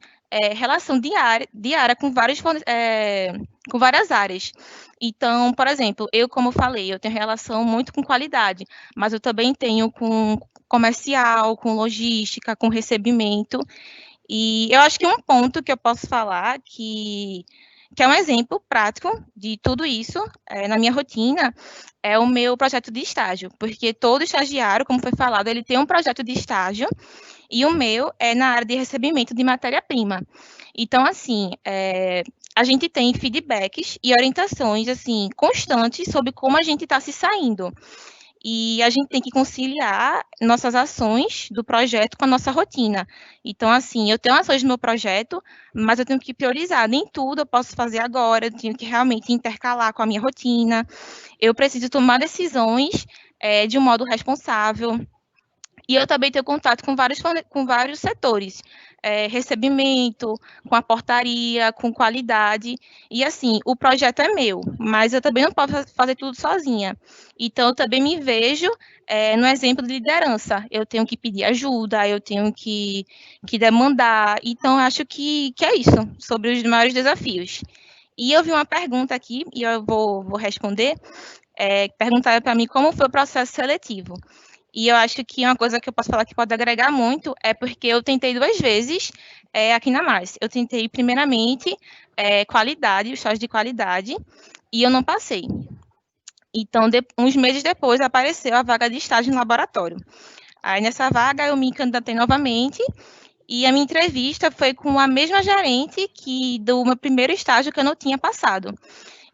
relação diária com várias áreas. Então, por exemplo, eu, como falei, eu tenho relação muito com qualidade, mas eu também tenho com comercial, com logística, com recebimento. E eu acho que um ponto que eu posso falar que é um exemplo prático de tudo isso na minha rotina, é o meu projeto de estágio, porque todo estagiário, como foi falado, ele tem um projeto de estágio, e o meu é na área de recebimento de matéria-prima. Então, assim, a gente tem feedbacks e orientações, assim, constantes sobre como a gente está se saindo. E a gente tem que conciliar nossas ações do projeto com a nossa rotina. Então, assim, eu tenho ações do meu projeto, mas eu tenho que priorizar. Nem tudo eu posso fazer agora, eu tenho que realmente intercalar com a minha rotina. Eu preciso tomar decisões de um modo responsável. E eu também tenho contato com vários setores, recebimento, com a portaria, com qualidade. E, assim, o projeto é meu, mas eu também não posso fazer tudo sozinha. Então, eu também me vejo no exemplo de liderança. Eu tenho que pedir ajuda, eu tenho que demandar. Então, acho que é isso, sobre os maiores desafios. E eu vi uma pergunta aqui, e eu vou responder. Perguntaram para mim como foi o processo seletivo. E eu acho que uma coisa que eu posso falar que pode agregar muito é porque eu tentei 2 vezes aqui na Mars. Eu tentei, primeiramente, qualidade, o estágio de qualidade, e eu não passei. Então, uns meses depois, apareceu a vaga de estágio no laboratório. Aí, nessa vaga, eu me candidatei novamente, e a minha entrevista foi com a mesma gerente que do meu primeiro estágio que eu não tinha passado.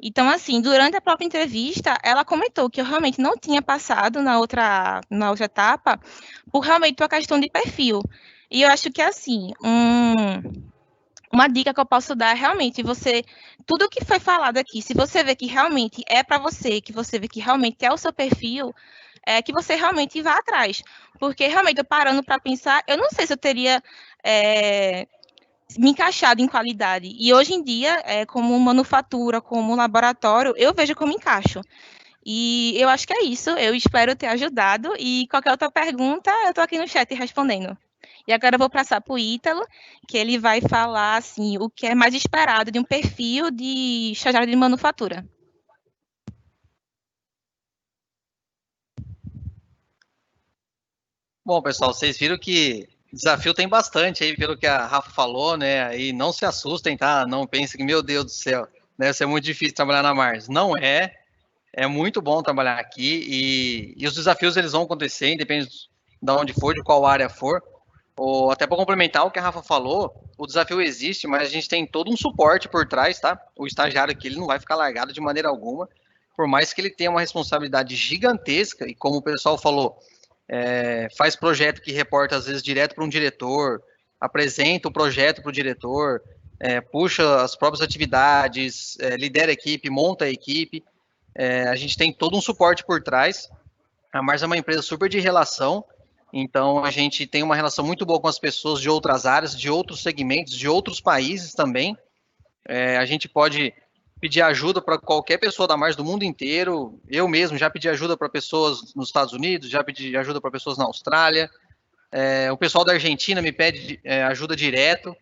Então, assim, durante a própria entrevista, ela comentou que eu realmente não tinha passado na outra etapa, por realmente uma questão de perfil. E eu acho que, assim, uma dica que eu posso dar é realmente tudo que foi falado aqui, se você vê que realmente é para você, que você vê que realmente é o seu perfil, que você realmente vá atrás. Porque, realmente, eu parando para pensar, eu não sei se eu teria me encaixado em qualidade. E hoje em dia, como manufatura, como laboratório, eu vejo como encaixo. E eu acho que é isso. Eu espero ter ajudado. E qualquer outra pergunta, eu estou aqui no chat respondendo. E agora eu vou passar para o Ítalo, que ele vai falar assim, o que é mais esperado de um perfil de estagiário de manufatura. Bom, pessoal, vocês viram que desafio tem bastante aí, pelo que a Rafa falou, né? E não se assustem, tá? Não pensem que, meu Deus do céu, deve ser muito difícil trabalhar na Mars. Não é. É muito bom trabalhar aqui e os desafios eles vão acontecer, independente de onde for, de qual área for. Ou até para complementar o que a Rafa falou, o desafio existe, mas a gente tem todo um suporte por trás, tá? O estagiário aqui ele não vai ficar largado de maneira alguma, por mais que ele tenha uma responsabilidade gigantesca e como o pessoal falou, faz projeto que reporta às vezes direto para um diretor, apresenta o projeto para o diretor, puxa as próprias atividades, lidera a equipe, monta a equipe. A gente tem todo um suporte por trás. A Mars é uma empresa super de relação, então a gente tem uma relação muito boa com as pessoas de outras áreas, de outros segmentos, de outros países também. A gente pode pedir ajuda para qualquer pessoa da Mars do mundo inteiro. Eu mesmo já pedi ajuda para pessoas nos Estados Unidos, já pedi ajuda para pessoas na Austrália. O pessoal da Argentina me pede ajuda direto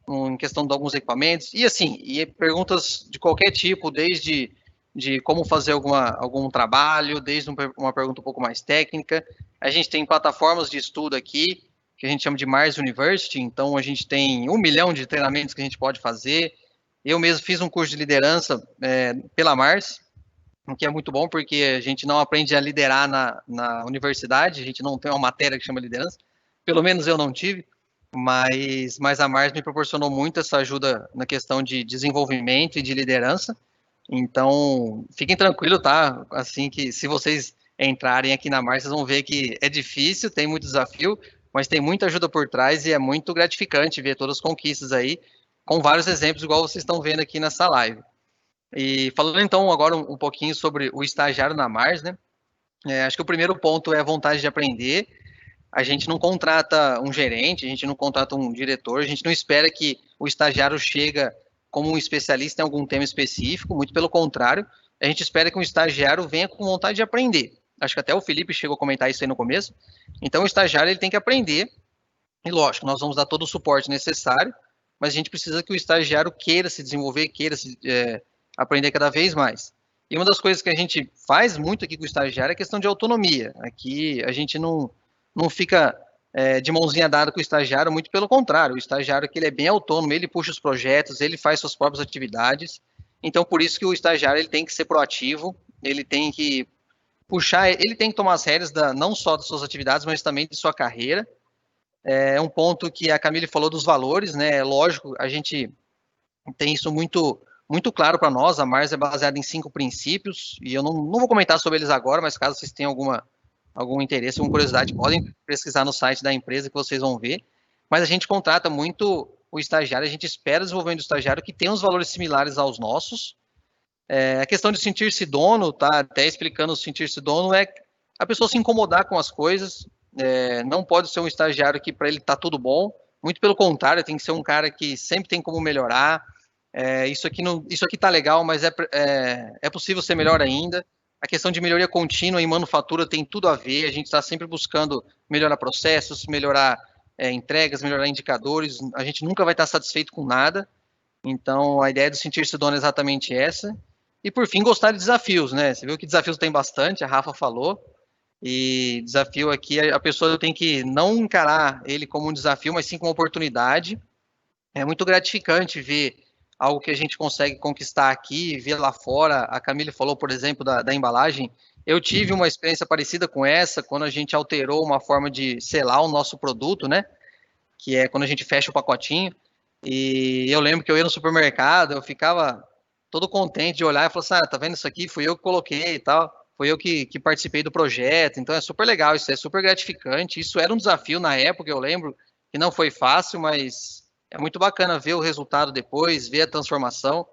em questão de alguns equipamentos. E assim, perguntas de qualquer tipo, desde de como fazer algum trabalho, desde uma pergunta um pouco mais técnica. A gente tem plataformas de estudo aqui, que a gente chama de Mars University, então a gente tem 1 milhão de treinamentos que a gente pode fazer. Eu mesmo fiz um curso de liderança pela Mars, o que é muito bom, porque a gente não aprende a liderar na universidade, a gente não tem uma matéria que chama liderança, pelo menos eu não tive, mas a Mars me proporcionou muito essa ajuda na questão de desenvolvimento e de liderança. Então, fiquem tranquilos, tá? Assim que se vocês entrarem aqui na Mars, vocês vão ver que é difícil, tem muito desafio, mas tem muita ajuda por trás e é muito gratificante ver todas as conquistas aí, com vários exemplos, igual vocês estão vendo aqui nessa live. E falando então agora um pouquinho sobre o estagiário na Mars, né? Acho que o primeiro ponto é a vontade de aprender. A gente não contrata um gerente, a gente não contrata um diretor, a gente não espera que o estagiário chega como um especialista em algum tema específico, muito pelo contrário, a gente espera que um estagiário venha com vontade de aprender. Acho que até o Felipe chegou a comentar isso aí no começo. Então, o estagiário ele tem que aprender, e lógico, nós vamos dar todo o suporte necessário, mas a gente precisa que o estagiário queira se desenvolver, queira aprender cada vez mais. E uma das coisas que a gente faz muito aqui com o estagiário é a questão de autonomia. Aqui a gente não fica de mãozinha dada com o estagiário, muito pelo contrário, o estagiário que ele é bem autônomo, ele puxa os projetos, ele faz suas próprias atividades, então por isso que o estagiário ele tem que ser proativo, ele tem que puxar, ele tem que tomar as rédeas não só das suas atividades, mas também de sua carreira. É um ponto que a Camille falou dos valores, né? Lógico, a gente tem isso muito claro para nós. A Mars é baseada em 5 princípios, e eu não vou comentar sobre eles agora, mas caso vocês tenham algum interesse, alguma curiosidade, podem pesquisar no site da empresa que vocês vão ver. Mas a gente contrata muito o estagiário, a gente espera o desenvolvimento do estagiário que tem uns valores similares aos nossos. A questão de sentir-se dono, tá? Até explicando o sentir-se dono, é a pessoa se incomodar com as coisas. Não pode ser um estagiário que para ele tá tudo bom. Muito pelo contrário, tem que ser um cara que sempre tem como melhorar. Isso aqui tá legal, mas é possível ser melhor ainda. A questão de melhoria contínua em manufatura tem tudo a ver. A gente está sempre buscando melhorar processos, melhorar entregas, melhorar indicadores. A gente nunca vai estar satisfeito com nada. Então, a ideia do sentir-se dono é exatamente essa. E, por fim, gostar de desafios, né? Você viu que desafios tem bastante, a Rafa falou. E desafio aqui, a pessoa tem que não encarar ele como um desafio, mas sim como uma oportunidade. É muito gratificante ver algo que a gente consegue conquistar aqui, ver lá fora. A Camille falou, por exemplo, da embalagem. Eu tive uma experiência parecida com essa, quando a gente alterou uma forma de selar o nosso produto, né? Que é quando a gente fecha o pacotinho. E eu lembro que eu ia no supermercado, eu ficava todo contente de olhar e falar assim, tá vendo isso aqui? Fui eu que coloquei e tal. Fui eu que participei do projeto. Então é super legal, isso é super gratificante. Isso era um desafio na época, eu lembro, que não foi fácil, mas é muito bacana ver o resultado depois, ver a transformação.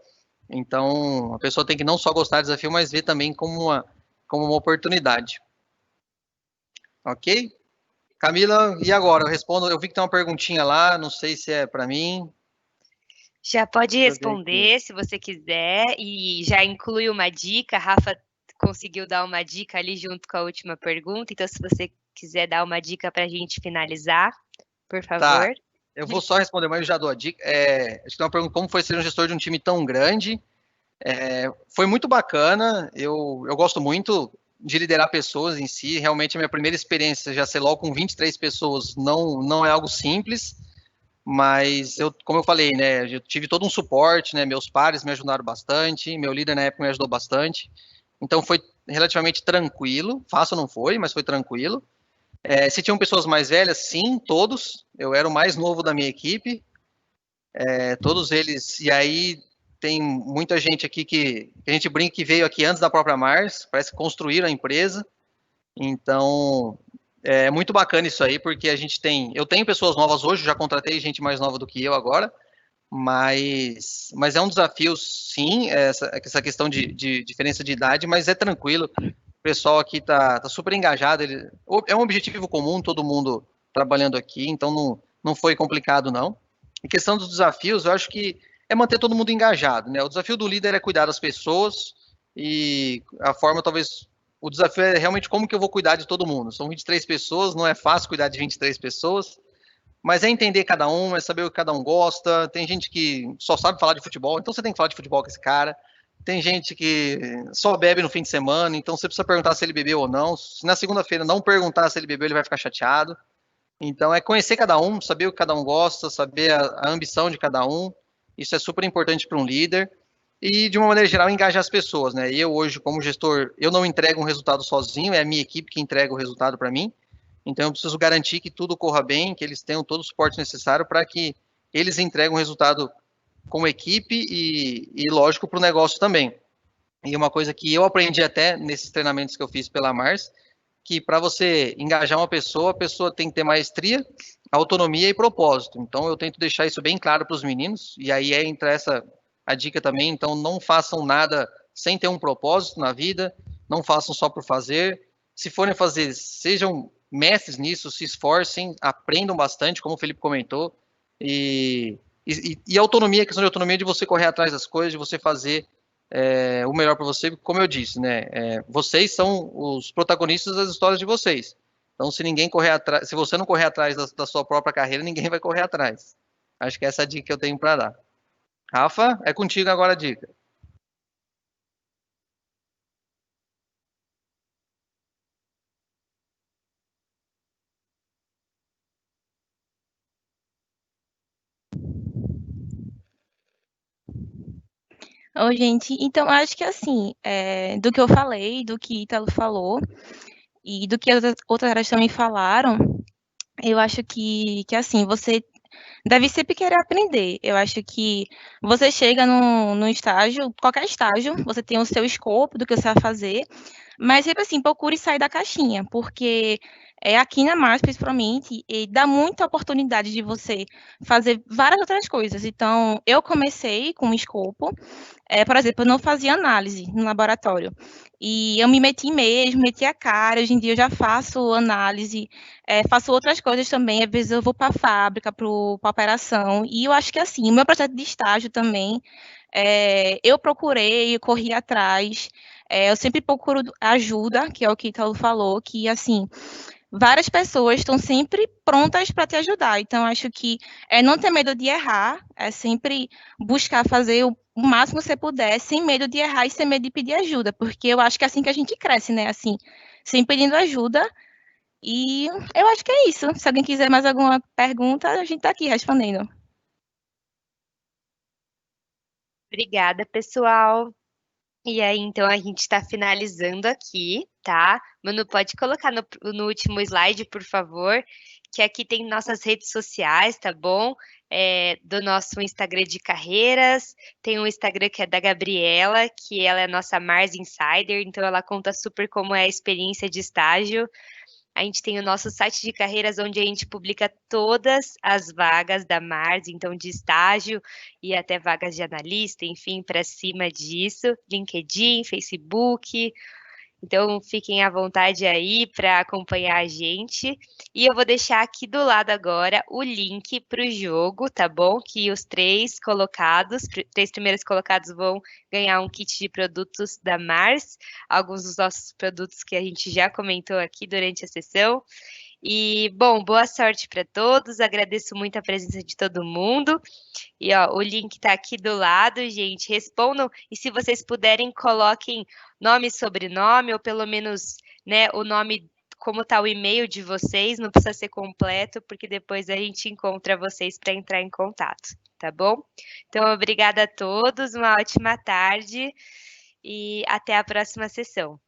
Então, a pessoa tem que não só gostar do desafio, mas ver também como uma oportunidade. Ok? Camila, e agora? Eu respondo, eu vi que tem uma perguntinha lá, não sei se é para mim. Já pode responder, se você quiser, e já inclui uma dica. A Rafa conseguiu dar uma dica ali junto com a última pergunta, então se você quiser dar uma dica para a gente finalizar, por favor. Eu vou só responder, mas eu já dou a dica. Acho que tem uma pergunta, como foi ser um gestor de um time tão grande? Foi muito bacana, eu gosto muito de liderar pessoas em si, realmente a minha primeira experiência já ser logo com 23 pessoas não é algo simples, mas como eu falei, né, eu tive todo um suporte, né, meus pares me ajudaram bastante, meu líder na época me ajudou bastante, então foi relativamente tranquilo, fácil não foi, mas foi tranquilo. Se tinham pessoas mais velhas, sim, todos, eu era o mais novo da minha equipe, todos eles, e aí tem muita gente aqui que a gente brinca que veio aqui antes da própria Mars, parece que construíram a empresa, então é muito bacana isso aí, porque eu tenho pessoas novas hoje, já contratei gente mais nova do que eu agora, mas é um desafio sim, essa questão de diferença de idade, mas é tranquilo, o pessoal aqui tá super engajado, é um objetivo comum, todo mundo trabalhando aqui, então não foi complicado não. Em questão dos desafios, eu acho que é manter todo mundo engajado, né? O desafio do líder é cuidar das pessoas e a forma, talvez, o desafio é realmente como que eu vou cuidar de todo mundo. São 23 pessoas, não é fácil cuidar de 23 pessoas, mas é entender cada um, é saber o que cada um gosta. Tem gente que só sabe falar de futebol, então você tem que falar de futebol com esse cara. Tem gente que só bebe no fim de semana, então você precisa perguntar se ele bebeu ou não. Se na segunda-feira não perguntar se ele bebeu, ele vai ficar chateado. Então é conhecer cada um, saber o que cada um gosta, saber a ambição de cada um. Isso é super importante para um líder. E, de uma maneira geral, engajar as pessoas, né? Eu hoje, como gestor, eu não entrego um resultado sozinho, é a minha equipe que entrega o resultado para mim. Então eu preciso garantir que tudo corra bem, que eles tenham todo o suporte necessário para que eles entreguem um resultado como equipe e lógico, para o negócio também. E uma coisa que eu aprendi até nesses treinamentos que eu fiz pela Mars, que para você engajar uma pessoa, a pessoa tem que ter maestria, autonomia e propósito. Então eu tento deixar isso bem claro para os meninos, e aí entra a dica também, então não façam nada sem ter um propósito na vida, não façam só por fazer. Se forem fazer, sejam mestres nisso, se esforcem, aprendam bastante, como o Felipe comentou, e autonomia, a questão de autonomia de você correr atrás das coisas, de você fazer o melhor para você, como eu disse, né? Vocês são os protagonistas das histórias de vocês. Então, se você não correr atrás da sua própria carreira, ninguém vai correr atrás. Acho que essa é a dica que eu tenho para dar. Rafa, é contigo agora a dica. Ô, gente, então acho que assim, do que eu falei, do que Ítalo falou, e do que as outras áreas também falaram, eu acho que assim, você deve sempre querer aprender. Eu acho que você chega no estágio, qualquer estágio, você tem o seu escopo do que você vai fazer, mas sempre assim, procure sair da caixinha, porque aqui na Mars, principalmente, dá muita oportunidade de você fazer várias outras coisas. Então, eu comecei com um escopo, por exemplo, eu não fazia análise no laboratório. E eu me meti mesmo, meti a cara. Hoje em dia eu já faço análise, faço outras coisas também. Às vezes eu vou para a fábrica, para a operação. E eu acho que assim, o meu projeto de estágio também, eu procurei, eu corri atrás. Eu sempre procuro ajuda, que é o que Italo falou, que assim, várias pessoas estão sempre prontas para te ajudar. Então, acho que não ter medo de errar, é sempre buscar fazer o máximo que você puder, sem medo de errar e sem medo de pedir ajuda, porque eu acho que é assim que a gente cresce, né? Assim, sempre pedindo ajuda. E eu acho que é isso. Se alguém quiser mais alguma pergunta, a gente está aqui respondendo. Obrigada, pessoal. E aí, então, a gente está finalizando aqui, tá? Manu, pode colocar no último slide, por favor, que aqui tem nossas redes sociais, tá bom? Do nosso Instagram de carreiras, tem um Instagram que é da Gabriela, que ela é nossa Mars Insider, então ela conta super como é a experiência de estágio. A gente tem o nosso site de carreiras, onde a gente publica todas as vagas da Mars, então de estágio e até vagas de analista, enfim, para cima disso. LinkedIn, Facebook. Então, fiquem à vontade aí para acompanhar a gente. E eu vou deixar aqui do lado agora o link para o jogo, tá bom? Que os três primeiros colocados vão ganhar um kit de produtos da Mars, alguns dos nossos produtos que a gente já comentou aqui durante a sessão. E, bom, boa sorte para todos, agradeço muito a presença de todo mundo. E, ó, o link está aqui do lado, gente, respondam, e se vocês puderem, coloquem nome e sobrenome, ou pelo menos, né, o nome, como está o e-mail de vocês, não precisa ser completo, porque depois a gente encontra vocês para entrar em contato, tá bom? Então, obrigada a todos, uma ótima tarde, e até a próxima sessão.